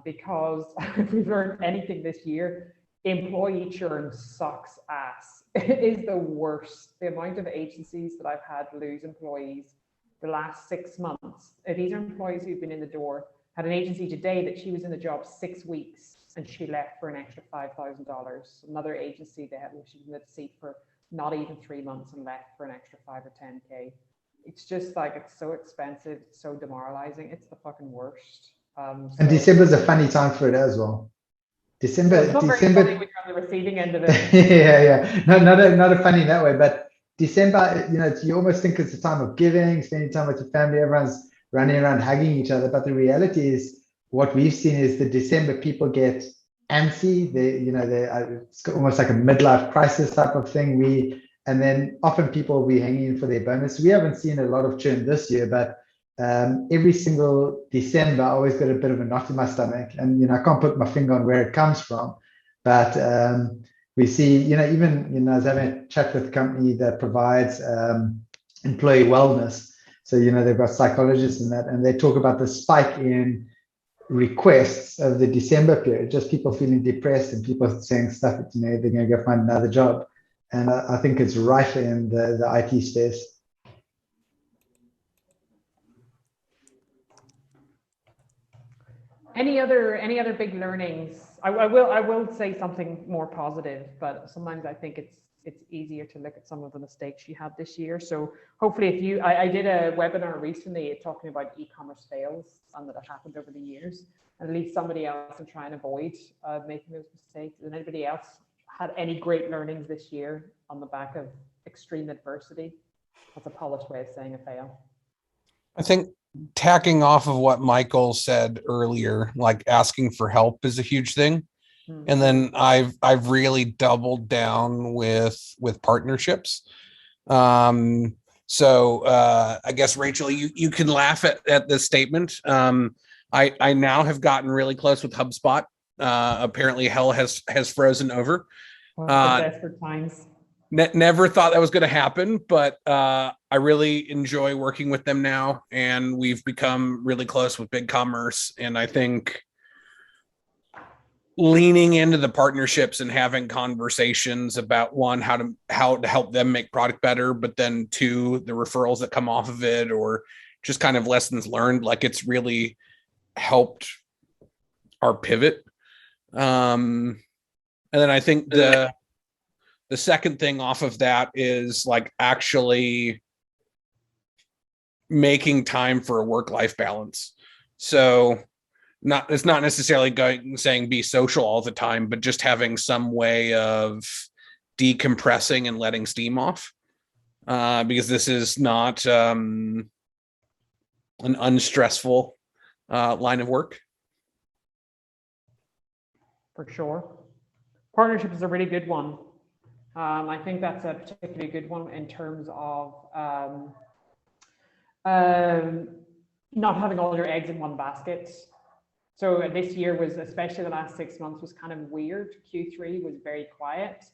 Because if we've learned anything this year, employee churn sucks ass. It is the worst. The amount of agencies that I've had lose employees the last 6 months. These are employees who've been in the door. Had an agency today that she was in the job 6 weeks and she left for an extra $5,000. Another agency, she was in the seat for not even 3 months and left for an extra 5 or 10K. It's just like, it's so expensive, it's so demoralizing. It's the fucking worst. And December's a funny time for it as well. December. Very funny when you're on the receiving end of it. yeah. No, not a funny in that way, but December, you almost think it's a time of giving, spending time with your family, everyone's running around hugging each other. But the reality is, what we've seen is the December people get antsy. It's almost like a midlife crisis type of thing. And then often people will be hanging in for their bonus. We haven't seen a lot of churn this year, but every single December, I always got a bit of a knot in my stomach, and I can't put my finger on where it comes from, but we see, even I was having a chat with a company that provides employee wellness. So they've got psychologists in that, and they talk about the spike in requests of the December period, just people feeling depressed and people saying stuff that they're going to go find another job, and I think it's rife in the IT space. Any other big learnings? I will say something more positive, but sometimes I think it's easier to look at some of the mistakes you had this year. So hopefully, I did a webinar recently talking about e-commerce fails and that have happened over the years, and at least somebody else to try and avoid making those mistakes. And anybody else had any great learnings this year on the back of extreme adversity? That's a polished way of saying a fail. I think tacking off of what Michael said earlier, like asking for help is a huge thing. Mm-hmm. And then I've really doubled down with partnerships. So I guess, Rachel, you can laugh at this statement. I now have gotten really close with HubSpot. Apparently hell has frozen over. Desperate times. Never thought that was going to happen, but I really enjoy working with them now, and we've become really close with Ecommerce. And I think leaning into the partnerships and having conversations about, one, how to help them make product better, but then 2, the referrals that come off of it, or just kind of lessons learned, like, it's really helped our pivot. And then I think the second thing off of that is like actually making time for a work-life balance. So it's not necessarily saying be social all the time, but just having some way of decompressing and letting steam off. Because this is not an unstressful line of work. For sure. Partnership is a really good one. I think that's a particularly good one in terms of not having all your eggs in one basket. So this year was, especially the last 6 months, was kind of weird. Q3 was very quiet.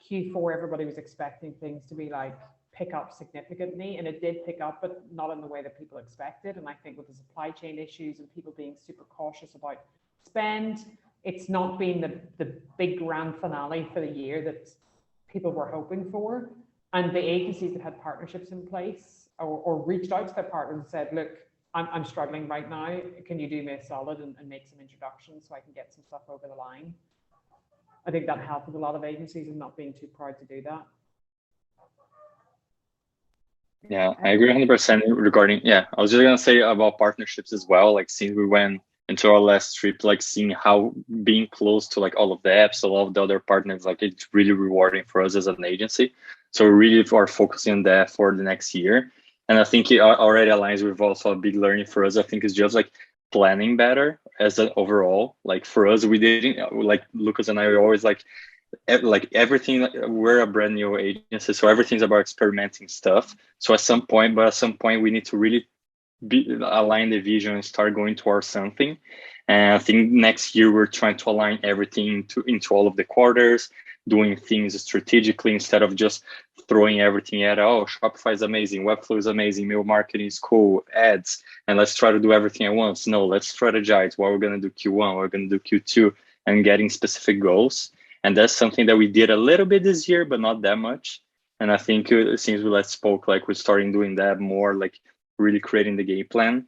Q4, everybody was expecting things to be like pick up significantly, and it did pick up, but not in the way that people expected. And I think with the supply chain issues and people being super cautious about spend, it's not been the big grand finale for the year that people were hoping for. And the agencies that had partnerships in place or reached out to their partners and said, look, I'm struggling right now. Can you do me a solid and make some introductions so I can get some stuff over the line? I think that helped with a lot of agencies and not being too proud to do that. Yeah, I agree 100% regarding, yeah, I was just gonna say about partnerships as well. Like since we went into our last trip, like seeing how being close to like all of the apps, all of the other partners, like it's really rewarding for us as an agency. So we really are focusing on that for the next year. And I think it already aligns with also a big learning for us. I think it's just like planning better as an overall. Like for us, we didn't, like Lucas and I were always like everything, we're a brand new agency, so everything's about experimenting stuff. So at some point we need to really align the vision and start going towards something. And I think next year we're trying to align everything into all of the quarters, doing things strategically instead of just throwing everything at, oh, Shopify is amazing, Webflow is amazing, mail marketing is cool, ads, and let's try to do everything at once. No, let's strategize what we're going to do Q1, what we're going to do Q2, and getting specific goals. And that's something that we did a little bit this year, but not that much. And I think since we last spoke, like we're starting doing that more, like really creating the game plan.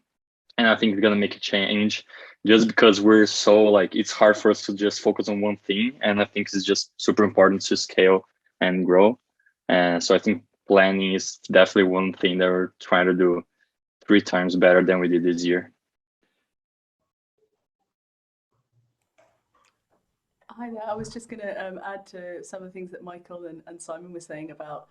And I think it's gonna make a change just because we're so like, it's hard for us to just focus on one thing. And I think it's just super important to scale and grow. And so I think planning is definitely one thing that we're trying to do 3 times better than we did this year. Hi there. I was just going to add to some of the things that Michael and Simon were saying about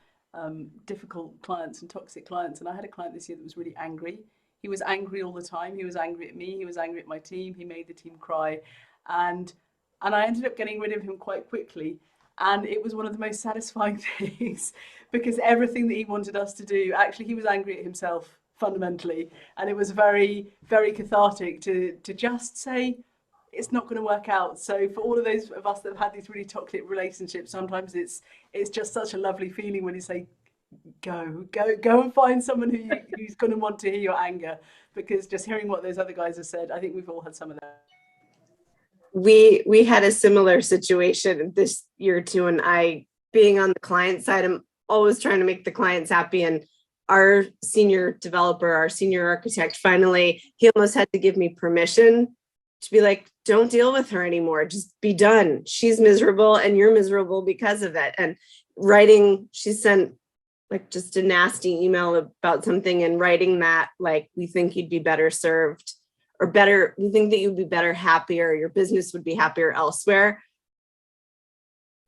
difficult clients and toxic clients. And I had a client this year that was really angry. He was angry all the time. He was angry at me. He was angry at my team. He made the team cry. And I ended up getting rid of him quite quickly. And it was one of the most satisfying things because everything that he wanted us to do, actually, he was angry at himself fundamentally. And it was very, very cathartic to just say, it's not going to work out. So for all of those of us that have had these really toxic relationships, sometimes it's just such a lovely feeling when you say, go and find someone who's going to want to hear your anger, because just hearing what those other guys have said, I think we've all had some of that. We had a similar situation this year too, and I, being on the client side, I'm always trying to make the clients happy. And our senior developer, our senior architect, finally, he almost had to give me permission to be like, don't deal with her anymore. Just be done. She's miserable and you're miserable because of it. And writing, she sent like just a nasty email about something, and writing that, like, we think you'd be better served, or better, we think that you'd be better, happier, your business would be happier elsewhere.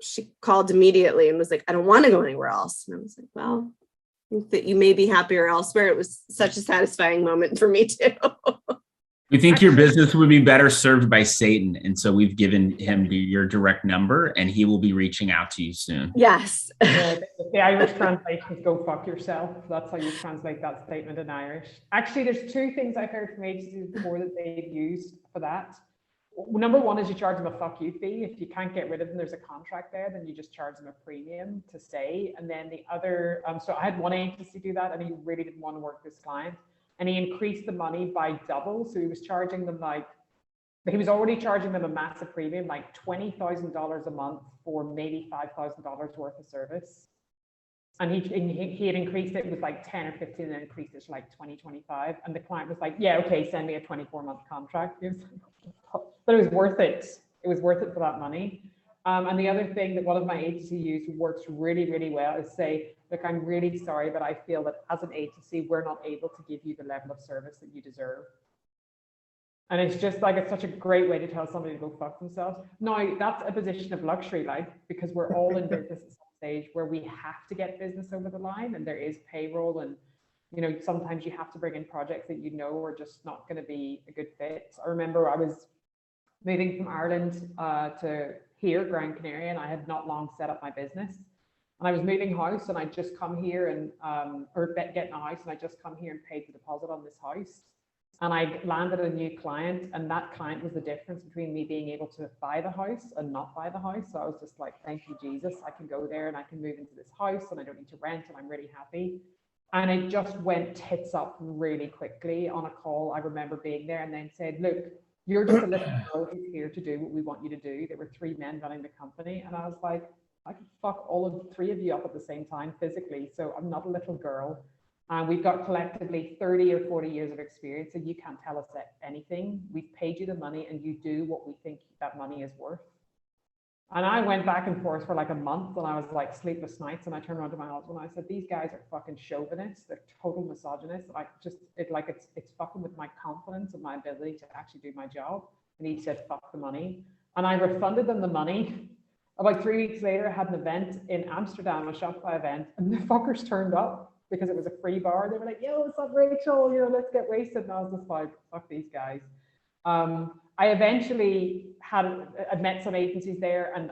She called immediately and was like, I don't want to go anywhere else. And I was like, well, I think that you may be happier elsewhere. It was such a satisfying moment for me too. We think your business would be better served by Satan. And so we've given him your direct number, and he will be reaching out to you soon. Yes. Yeah, the Irish translation is go fuck yourself. That's how you translate that statement in Irish. Actually, there's 2 things I've heard from agencies before that they've used for that. Number one is you charge them a fuck you fee. If you can't get rid of them, there's a contract there, then you just charge them a premium to stay. And then the other, so I had one agency do that, and he really didn't want to work this client. And he increased the money by double. So he was charging them he was already charging them a massive premium, like $20,000 a month for maybe $5,000 worth of service. And he had increased it with like 10 or 15 and then increased it to like 20, 25. And the client was like, yeah, okay, send me a 24-month contract. But it was worth it. It was worth it for that money. And the other thing that one of my agencies used works really, really well is say, look, I'm really sorry, but I feel that as an agency, we're not able to give you the level of service that you deserve. And it's just like, it's such a great way to tell somebody to go fuck themselves. Now, that's a position of luxury, like, because we're all in business at some stage where we have to get business over the line, and there is payroll, and, you know, sometimes you have to bring in projects that you know are just not going to be a good fit. I remember I was moving from Ireland to here, Gran Canaria, and I had not long set up my business. And I was moving house, and I just come here and, or getting a house, and I just come here and paid the deposit on this house. And I landed a new client, and that client was the difference between me being able to buy the house and not buy the house. So I was just like, thank you, Jesus. I can go there and I can move into this house, and I don't need to rent, and I'm really happy. And it just went tits up really quickly. On a call, I remember being there and then said, look, you're just a little girl who's here to do what we want you to do. There were 3 men running the company. And I was like, I could fuck all of 3 of you up at the same time physically. So I'm not a little girl. And we've got collectively 30 or 40 years of experience, so you can't tell us anything. We've paid you the money, and you do what we think that money is worth. And I went back and forth for like a month, and I was like sleepless nights. And I turned around to my husband and I said, "These guys are fucking chauvinists. They're total misogynists. It's fucking with my confidence and my ability to actually do my job." And he said, "Fuck the money." And I refunded them the money. About 3 weeks later, I had an event in Amsterdam, a Shopify event, and the fuckers turned up because it was a free bar. They were like, "Yo, what's up, Rachel? Let's get wasted." And I was just like, "Fuck these guys." I eventually I met some agencies there, and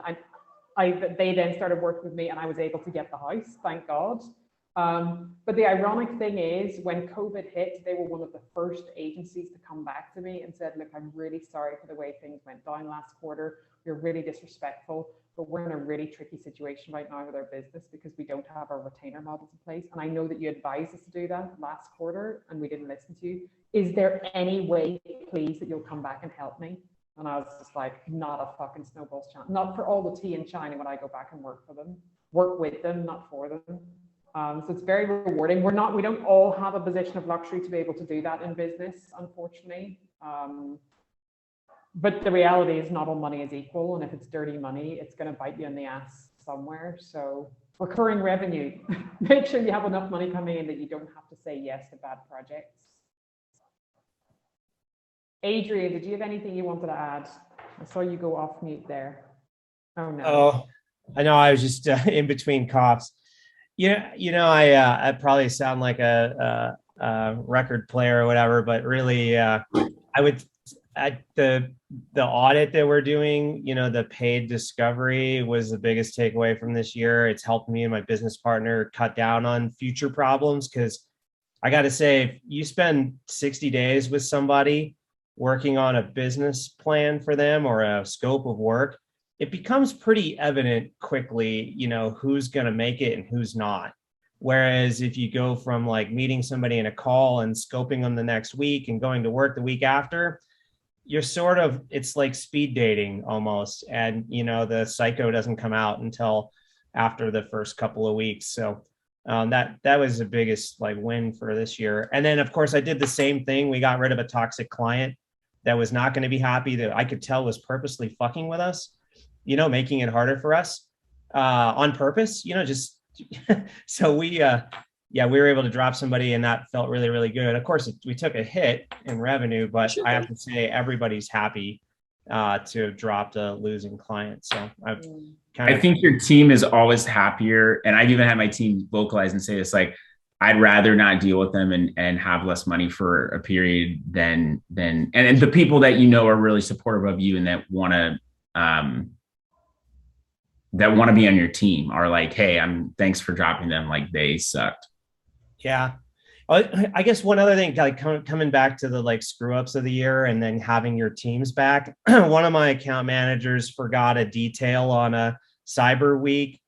they then started working with me, and I was able to get the house, thank God. But the ironic thing is, when COVID hit, they were one of the first agencies to come back to me and said, "Look, I'm really sorry for the way things went down last quarter. You're really disrespectful, but we're in a really tricky situation right now with our business because we don't have our retainer models in place. And I know that you advised us to do that last quarter and we didn't listen to you. Is there any way, please, that you'll come back and help me?" And I was just like, not a fucking snowball's chance. Not for all the tea in China when I go back and work with them, not for them. So it's very rewarding. We don't all have a position of luxury to be able to do that in business, unfortunately. But the reality is not all money is equal. And if it's dirty money, it's going to bite you in the ass somewhere. So recurring revenue, make sure you have enough money coming in that you don't have to say yes to bad projects. Adrian, did you have anything you wanted to add? I saw you go off mute there. Oh no. Oh, I know. I was just in between coughs. I probably sound like a record player or whatever, but really, the audit that we're doing, the paid discovery was the biggest takeaway from this year. It's helped me and my business partner cut down on future problems, because I got to say, if you spend 60 days with somebody working on a business plan for them or a scope of work, it becomes pretty evident quickly, who's going to make it and who's not. Whereas if you go from like meeting somebody in a call and scoping them the next week and going to work the week after, it's like speed dating almost. And, the psycho doesn't come out until after the first couple of weeks. So that was the biggest win for this year. And then of course I did the same thing. We got rid of a toxic client that was not going to be happy, that I could tell was purposely fucking with us, making it harder for us on purpose, just so we were able to drop somebody, and that felt really, really good. Of course, we took a hit in revenue, but I have to say everybody's happy to have dropped a losing client. So I think your team is always happier. And I've even had my team vocalize and say this, I'd rather not deal with them and have less money for a period than and the people that are really supportive of you and that want to be on your team are like, "Hey, thanks for dropping them. They sucked." Yeah. I guess one other thing, coming back to the screw ups of the year and then having your teams back. One of my account managers forgot a detail on a Cyber Week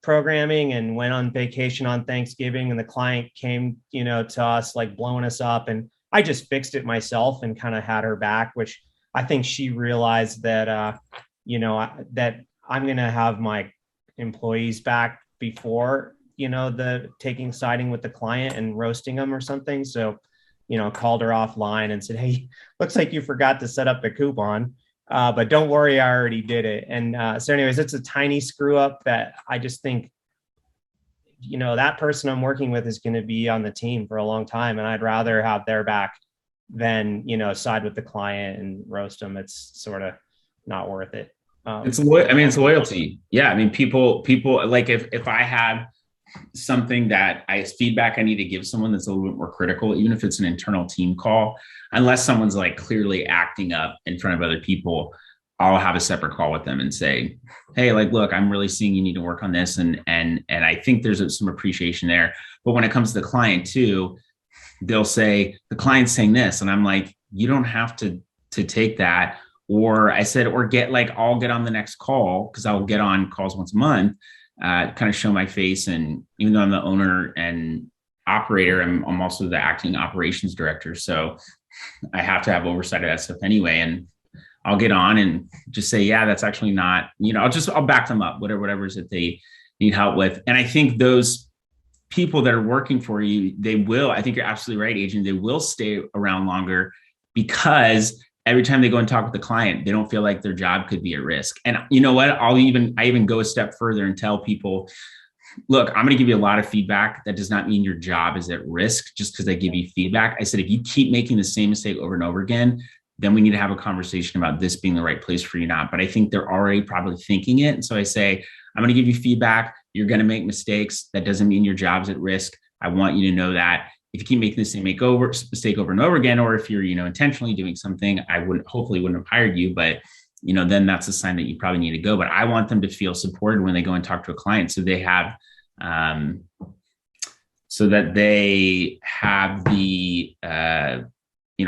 programming and went on vacation on Thanksgiving, and the client came, to us blowing us up, and I just fixed it myself and kind of had her back, which I think she realized that, that I'm going to have my employees back before, the taking siding with the client and roasting them or something. So, called her offline and said, "Hey, looks like you forgot to set up the coupon. But don't worry, I already did it." And so anyways, it's a tiny screw up that I just think, that person I'm working with is going to be on the team for a long time. And I'd rather have their back than, side with the client and roast them. It's sort of not worth it. It's loyalty. Yeah. People if I have something feedback I need to give someone that's a little bit more critical, even if it's an internal team call, unless someone's clearly acting up in front of other people, I'll have a separate call with them and say, "Hey, look, I'm really seeing you need to work on this." And I think there's some appreciation there. But when it comes to the client too, they'll say, "The client's saying this." And I'm like, "You don't have to take that." Or I said, I'll get on the next call, because I'll get on calls once a month, kind of show my face. And even though I'm the owner and operator, I'm also the acting operations director. So I have to have oversight of that stuff anyway. And I'll get on and just say, "Yeah, that's actually not, I'll back them up, whatever it is that they need help with." And I think those people that are working for you, I think you're absolutely right, Adrian, they will stay around longer, because every time they go and talk with the client, they don't feel like their job could be at risk. And you know what? I even go a step further and tell people, look, I'm going to give you a lot of feedback. That does not mean your job is at risk just because I give you feedback. I said, if you keep making the same mistake over and over again, then we need to have a conversation about this being the right place for you now. But I think they're already probably thinking it. And so I say, I'm going to give you feedback. You're going to make mistakes. That doesn't mean your job's at risk. I want you to know that. If you keep making the same mistake over and over again, or if you're, intentionally doing something, I hopefully wouldn't have hired you, but then that's a sign that you probably need to go. But I want them to feel supported when they go and talk to a client, so they have, the,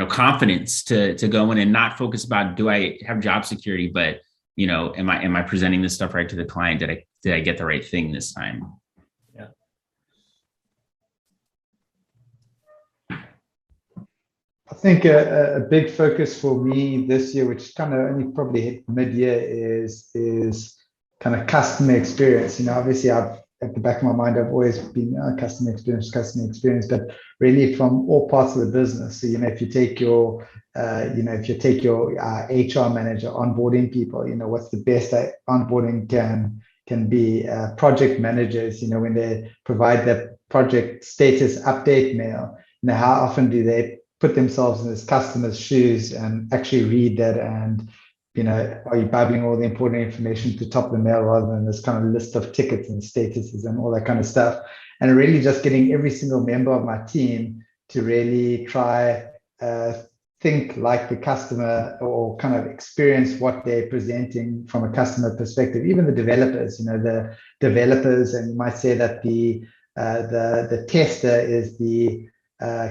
confidence to go in and not focus about, do I have job security, but am I presenting this stuff right to the client? Did I get the right thing this time? I think a big focus for me this year, which kind of only probably hit mid-year, is kind of customer experience. Obviously at the back of my mind, I've always been customer experience, but really from all parts of the business. So, if you take your, HR manager onboarding people, what's the best onboarding can be. Project managers, when they provide the project status update mail, how often do they put themselves in this customer's shoes and actually read that, and are you bubbling all the important information to the top of the mail rather than this kind of list of tickets and statuses and all that kind of stuff. And really just getting every single member of my team to really try think like the customer, or kind of experience what they're presenting from a customer perspective. Even the developers, and you might say that the tester is the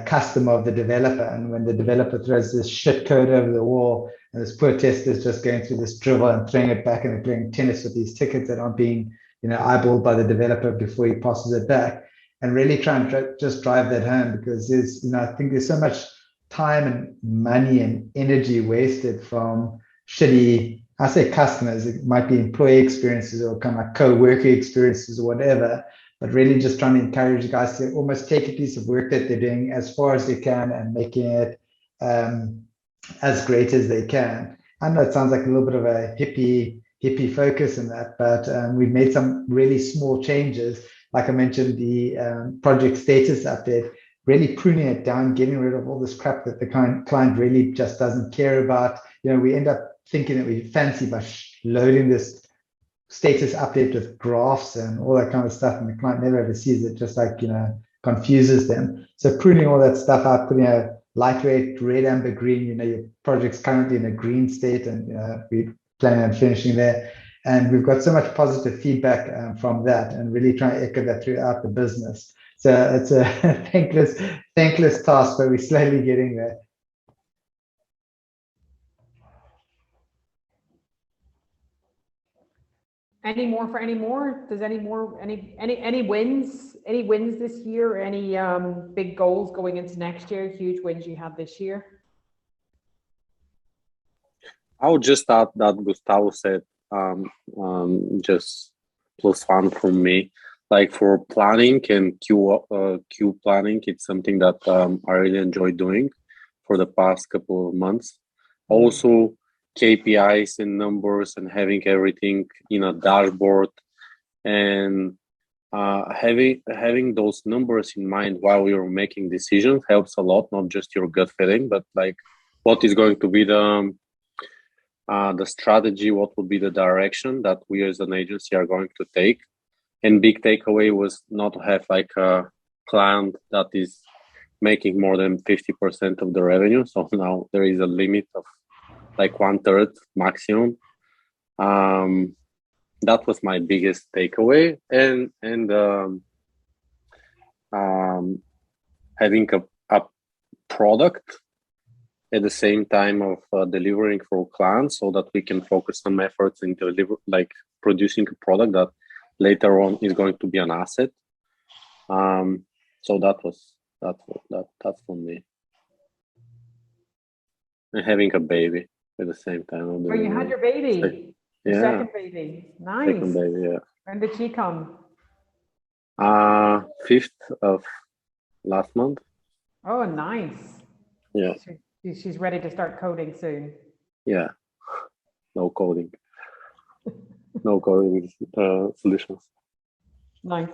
customer of the developer, and when the developer throws this shit code over the wall, and this poor tester is just going through this drivel and throwing it back, and they're playing tennis with these tickets that aren't being eyeballed by the developer before he passes it back, and really try and just drive that home, because there's I think there's so much time and money and energy wasted from shitty, I say customers, it might be employee experiences or kind of co-worker experiences or whatever, but really just trying to encourage you guys to almost take a piece of work that they're doing as far as they can and making it as great as they can. I know it sounds like a little bit of a hippie focus in that, but we've made some really small changes. Like I mentioned, the project status update, really pruning it down, getting rid of all this crap that the client really just doesn't care about. We end up thinking that we fancy by loading this status update with graphs and all that kind of stuff, and the client never ever sees it, just like confuses them. So pruning all that stuff out, putting a lightweight red, amber, green, your project's currently in a green state, and we're planning on finishing there, and we've got so much positive feedback from that, and really trying to echo that throughout the business. So it's a thankless task, but we're slowly getting there. Any more? Does any wins? Any wins this year? Any big goals going into next year? Huge wins you had this year? I would just add that Gustavo said, just +1 from me. Like for planning and queue planning, it's something that I really enjoy doing for the past couple of months. Also, KPIs and numbers and having everything in a dashboard, and having those numbers in mind while you're making decisions helps a lot. Not just your gut feeling, but like what is going to be the strategy, what will be the direction that we as an agency are going to take. And big takeaway was not to have like a client that is making more than 50% of the revenue. So now there is a limit of like 1/3 maximum. That was my biggest takeaway, and having a product at the same time of delivering for clients, so that we can focus some efforts in producing a product that later on is going to be an asset. So that's for me. And having a baby at the same time. Oh, you had your baby? Yeah. Second baby. Nice. Second baby, yeah. When did she come? 5th of last month. Oh, nice. Yeah. She's ready to start coding soon. Yeah, no coding. No coding solutions. Nice.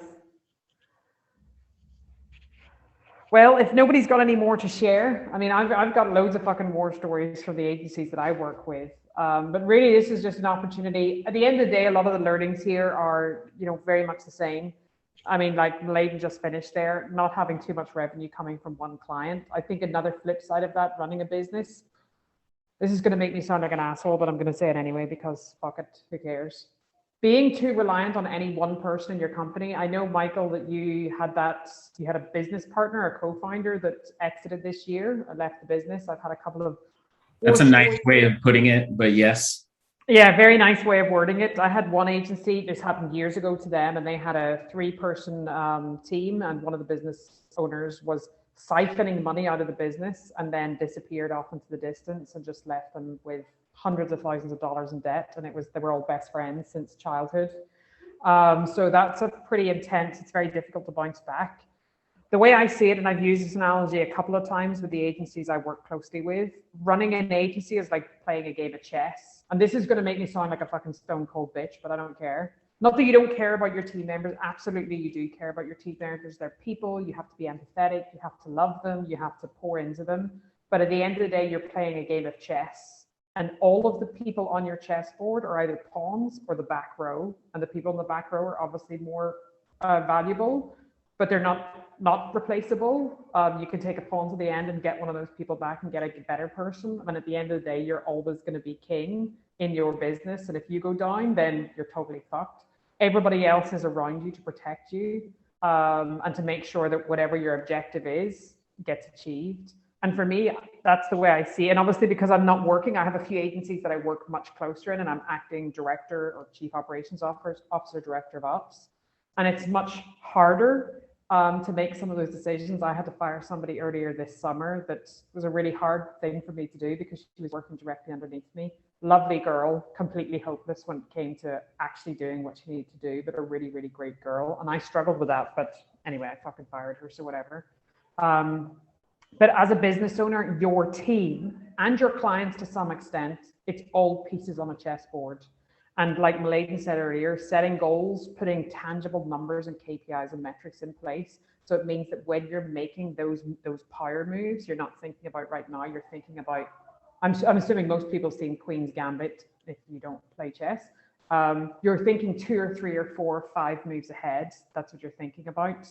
Well, if nobody's got any more to share, I mean, I've got loads of fucking war stories from the agencies that I work with. But really, this is just an opportunity. At the end of the day, a lot of the learnings here are, you know, very much the same. I mean, like Mladen just finished there, not having too much revenue coming from one client. I think another flip side of that, running a business, this is going to make me sound like an asshole, but I'm going to say it anyway because fuck it, who cares? Being too reliant on any one person in your company. I know, Michael, that you had a business partner, a co-founder that exited this year or left the business. I've had a couple of. That's a nice way of putting it, but yes. Yeah, very nice way of wording it. I had one agency, this happened years ago to them, and they had a 3-person team, and one of the business owners was siphoning money out of the business and then disappeared off into the distance and just left them with hundreds of thousands of dollars in debt. And they were all best friends since childhood. So that's a pretty intense, it's very difficult to bounce back. The way I see it, and I've used this analogy a couple of times with the agencies I work closely with, running an agency is like playing a game of chess. And this is going to make me sound like a fucking stone cold bitch, but I don't care. Not that you don't care about your team members. Absolutely, you do care about your team members. They're people. You have to be empathetic. You have to love them. You have to pour into them. But at the end of the day, you're playing a game of chess. And all of the people on your chessboard are either pawns or the back row. And the people in the back row are obviously more valuable, but they're not replaceable. You can take a pawn to the end and get one of those people back and get a better person. And at the end of the day, you're always going to be king in your business. And if you go down, then you're totally fucked. Everybody else is around you to protect you and to make sure that whatever your objective is gets achieved. And for me, that's the way I see it. And obviously, because I'm not working, I have a few agencies that I work much closer in, and I'm acting director or chief operations officer, director of ops. And it's much harder to make some of those decisions. I had to fire somebody earlier this summer that was a really hard thing for me to do because she was working directly underneath me. Lovely girl, completely hopeless when it came to actually doing what she needed to do, but a really, really great girl. And I struggled with that, but anyway, I fucking fired her, so whatever. But as a business owner, your team and your clients to some extent, it's all pieces on a chessboard. And like Mladen said earlier, setting goals, putting tangible numbers and KPIs and metrics in place. So it means that when you're making those power moves, you're not thinking about right now, you're thinking about, I'm assuming most people have seen Queen's Gambit if you don't play chess. You're thinking 2 or 3 or 4 or 5 moves ahead. That's what you're thinking about.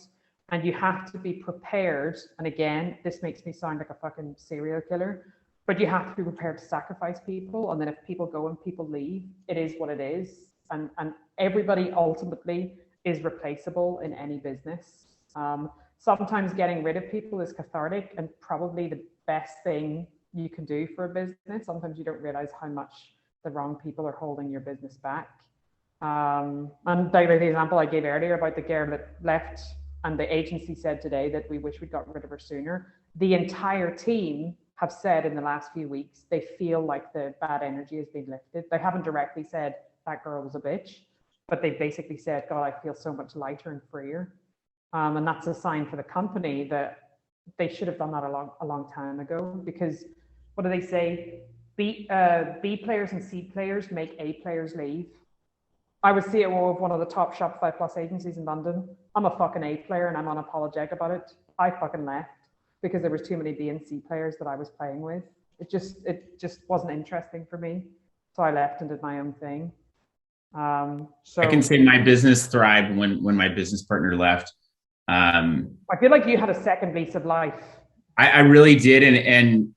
And you have to be prepared. And again, this makes me sound like a fucking serial killer, but you have to be prepared to sacrifice people. And then if people go and people leave, it is what it is. And everybody ultimately is replaceable in any business. Sometimes getting rid of people is cathartic and probably the best thing you can do for a business. Sometimes you don't realize how much the wrong people are holding your business back. And like the example I gave earlier about the girl that left and the agency said today that we wish we'd got rid of her sooner. The entire team have said in the last few weeks, they feel like the bad energy has been lifted. They haven't directly said that girl was a bitch, but they basically said, God, I feel so much lighter and freer. And that's a sign for the company that they should have done that a long time ago, because what do they say? B players and C players make A players leave. I was COO of one of the top Shopify Plus agencies in London. I'm a fucking A player and I'm unapologetic about it. I fucking left because there was too many B and C players that I was playing with. It just wasn't interesting for me. So I left and did my own thing. So I can say my business thrived when my business partner left. I feel like you had a second lease of life. I really did. And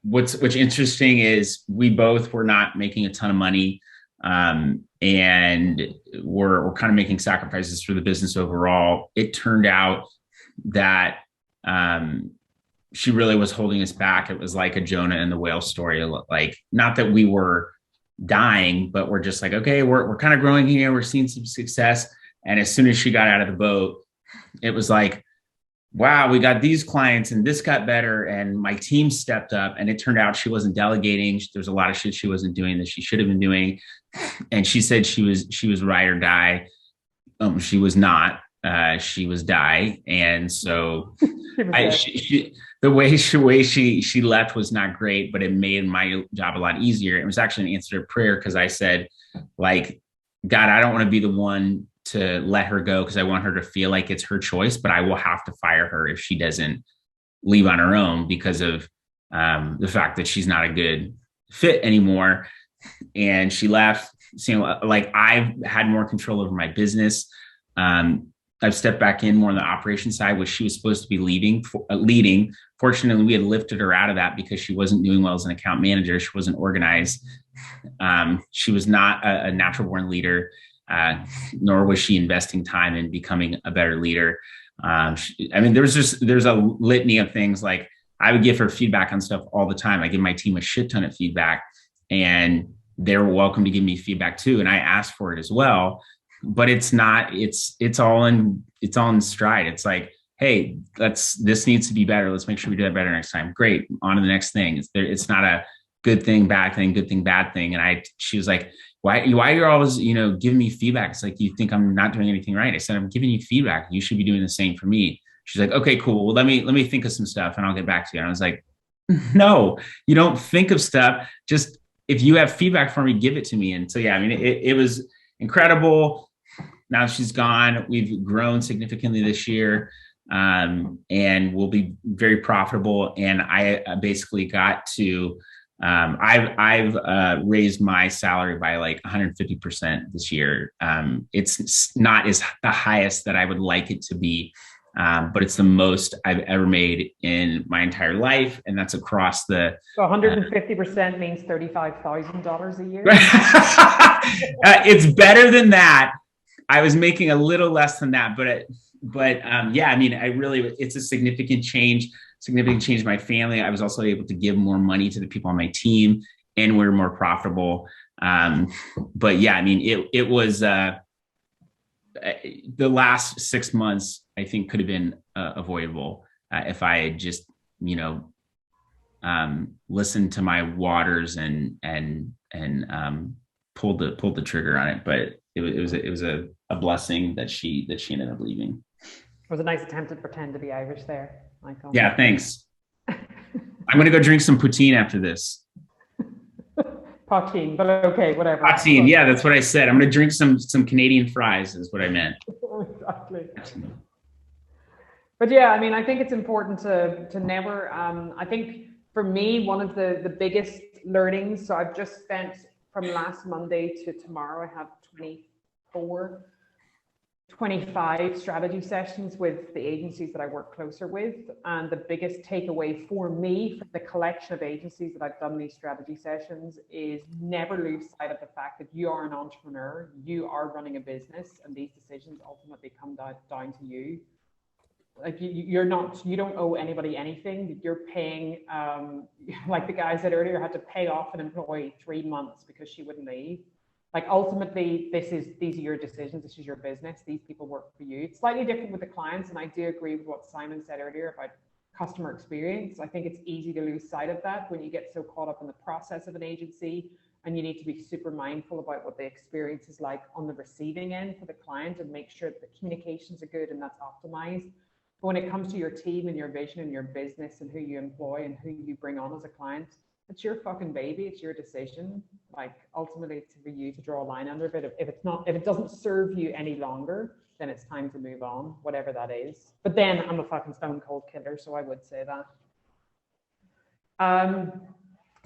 what's interesting is we both were not making a ton of money. And we're kind of making sacrifices for the business overall. It turned out that she really was holding us back. It was like a Jonah and the whale story. Like, not that we were dying, but we're just like, okay, we're kind of growing here. We're seeing some success. And as soon as she got out of the boat, it was like, wow, we got these clients and this got better. And my team stepped up, and it turned out she wasn't delegating. There's a lot of shit she wasn't doing that she should have been doing. And she said she was ride or die. She was not. she was die, and so was the way she left was not great, but it made my job a lot easier. It was actually an answer to prayer, because I said, like, God, I don't want to be the one to let her go, because I want her to feel like it's her choice, but I will have to fire her if she doesn't leave on her own, because of the fact that she's not a good fit anymore. And she left. So, like, I've had more control over my business. I've stepped back in more on the operations side, which she was supposed to be leading. Fortunately, we had lifted her out of that because she wasn't doing well as an account manager. She wasn't organized. She was not a natural born leader, nor was she investing time in becoming a better leader. I mean, there's a litany of things. Like, I would give her feedback on stuff all the time. I give my team a shit ton of feedback, and they're welcome to give me feedback too. And I ask for it as well, but it's all in stride. It's like, hey, this needs to be better. Let's make sure we do that better next time. Great. On to the next thing. It's not a good thing, bad thing, good thing, bad thing. And she was like, why you're always, giving me feedback? It's like, you think I'm not doing anything right. I said, I'm giving you feedback. You should be doing the same for me. She's like, okay, cool. Well, let me think of some stuff and I'll get back to you. And I was like, no, you don't think of stuff. Just, if you have feedback for me, give it to me. And so, yeah, I mean, it was incredible. Now she's gone. We've grown significantly this year, and we'll be very profitable. And I basically got to, I've raised my salary by like 150% this year. It's not as the highest that I would like it to be, but it's the most I've ever made in my entire life, and that's across the. So 150% means $35,000 a year. It's better than that. I was making a little less than that, but yeah, I mean, it's a significant change in my family. I was also able to give more money to the people on my team, and we're more profitable. But yeah, I mean, it was the last 6 months, I think, could have been avoidable if I had just, listened to my waters and pulled the trigger on it. But it was a blessing that she ended up leaving. It was a nice attempt to pretend to be Irish there, Michael. Yeah, thanks. I'm gonna go drink some poutine after this. Poutine, but okay, whatever. Poutine, yeah, that's what I said. I'm gonna drink some Canadian fries, is what I meant. Exactly. But yeah, I mean, I think it's important to never. I think for me, one of the biggest learnings. So I've just spent, from last Monday to tomorrow, I have 25 strategy sessions with the agencies that I work closer with. And the biggest takeaway for me from the collection of agencies that I've done these strategy sessions is never lose sight of the fact that you are an entrepreneur, you are running a business, and these decisions ultimately come down to you. Like, you don't owe anybody anything. You're paying, like the guy said earlier, had to pay off an employee 3 months because she wouldn't leave. Like, ultimately, these are your decisions. This is your business. These people work for you. It's slightly different with the clients, and I do agree with what Simon said earlier about customer experience. I think it's easy to lose sight of that when you get so caught up in the process of an agency, and you need to be super mindful about what the experience is like on the receiving end for the client, and make sure that the communications are good and that's optimized. But when it comes to your team and your vision and your business and who you employ and who you bring on as a client, it's your fucking baby. It's your decision. Like, ultimately, it's for you to draw a line under it. If it doesn't serve you any longer, then it's time to move on, whatever that is. But then I'm a fucking stone cold killer, so I would say that.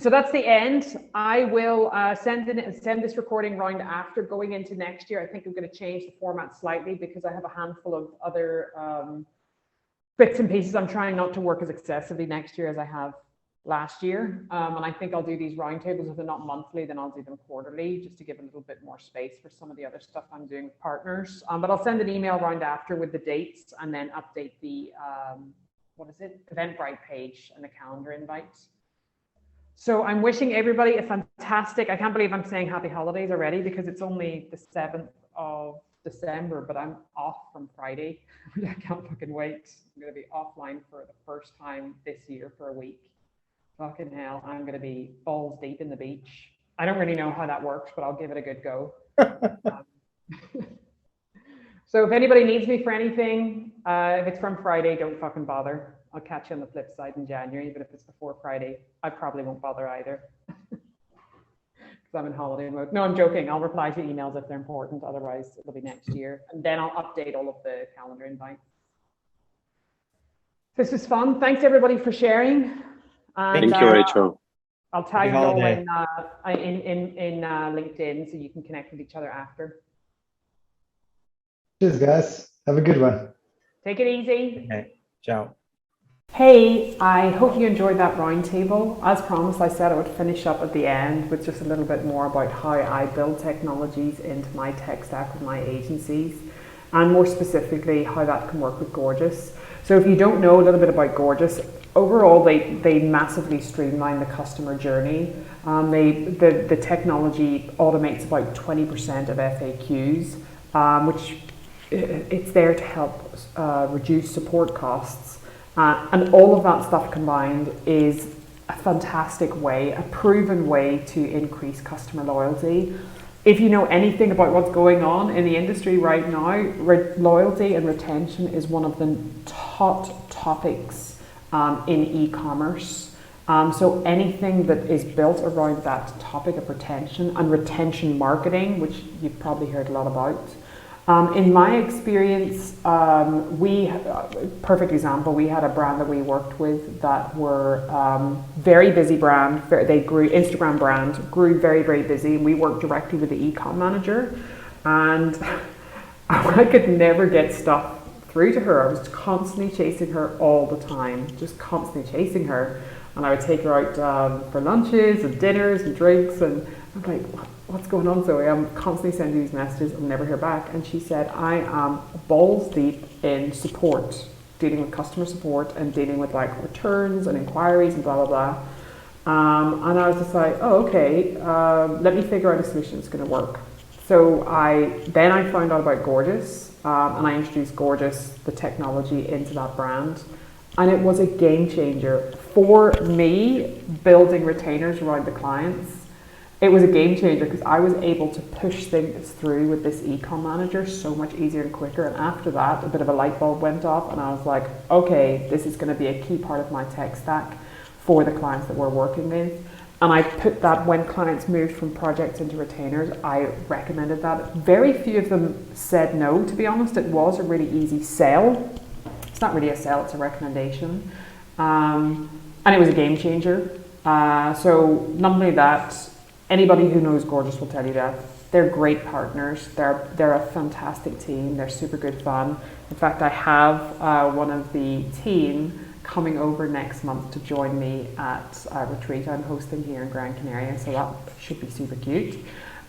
So that's the end. I will send this recording round after going into next year. I think I'm going to change the format slightly because I have a handful of other bits and pieces. I'm trying not to work as excessively next year as I have last year. And I think I'll do these roundtables. If they're not monthly, then I'll do them quarterly, just to give a little bit more space for some of the other stuff I'm doing with partners. But I'll send an email round after with the dates, and then update the, Eventbrite page and the calendar invites. So I'm wishing everybody a fantastic, I can't believe I'm saying happy holidays already, because it's only the 7th of December, but I'm off from Friday. I can't fucking wait. I'm going to be offline for the first time this year for a week. Fucking hell, I'm going to be balls deep in the beach. I don't really know how that works, but I'll give it a good go. So if anybody needs me for anything, if it's from Friday, don't fucking bother. I'll catch you on the flip side in January, but if it's before Friday, I probably won't bother either. Because I'm in holiday mode. No, I'm joking. I'll reply to emails if they're important. Otherwise, it'll be next year. And then I'll update all of the calendar invites. This was fun. Thanks everybody for sharing. And, Thank you, Rachel. I'll tag you all in LinkedIn so you can connect with each other after. Cheers, guys. Have a good one. Take it easy. Okay. Ciao. Hey, I hope you enjoyed that roundtable. As promised, I said I would finish up at the end with just a little bit more about how I build technologies into my tech stack with my agencies, and more specifically, how that can work with Gorgeous. So if you don't know a little bit about Gorgeous, overall, they massively streamline the customer journey. The technology automates about 20% of FAQs, which it's there to help reduce support costs. And all of that stuff combined is a fantastic way, a proven way to increase customer loyalty. If you know anything about what's going on in the industry right now, loyalty and retention is one of the top topics in e-commerce. So anything that is built around that topic of retention and retention marketing, which you've probably heard a lot about. In my experience, perfect example, we had a brand that we worked with that were very busy brand. They grew, Instagram brand, grew very, very busy. And we worked directly with the e-com manager, and I could never get stuff through to her. I was constantly chasing her all the time, just constantly chasing her. And I would take her out for lunches and dinners and drinks, and I'm like, what's going on, Zoe? I'm constantly sending these messages, I'll never hear back. And she said, I am balls deep in support, dealing with customer support and dealing with like returns and inquiries and blah, blah, blah. And I was just like, oh, okay, let me figure out a solution that's gonna work. So then I found out about Gorgeous, and I introduced Gorgeous, the technology, into that brand. And it was a game changer for me, building retainers around the clients. It was a game changer because I was able to push things through with this e-com manager so much easier and quicker. And after that, a bit of a light bulb went off, and I was like, okay, this is going to be a key part of my tech stack for the clients that we're working with. And I put that, when clients moved from projects into retainers, I recommended that. Very few of them said no, to be honest. It was a really easy sell. It's not really a sell, it's a recommendation. And it was a game changer. So not only that, anybody who knows Gorgeous will tell you that. They're great partners. They're a fantastic team. They're super good fun. In fact, I have one of the team coming over next month to join me at a retreat I'm hosting here in Gran Canaria, so that should be super cute.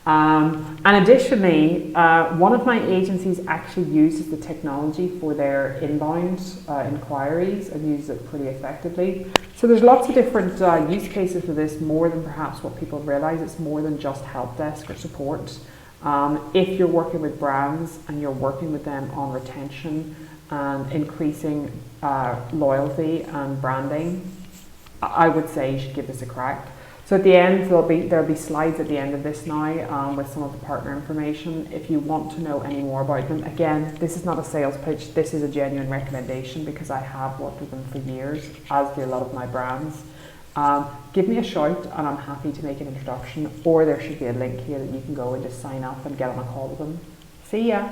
And additionally, one of my agencies actually uses the technology for their inbound inquiries and uses it pretty effectively. So there's lots of different use cases for this, more than perhaps what people realize. It's more than just help desk or support. If you're working with brands and you're working with them on retention and increasing loyalty and branding, I would say you should give this a crack. So at the end, there'll be slides at the end of this now with some of the partner information. If you want to know any more about them, again, this is not a sales pitch. This is a genuine recommendation because I have worked with them for years, as do a lot of my brands. Give me a shout and I'm happy to make an introduction, or there should be a link here that you can go and just sign up and get on a call with them. See ya.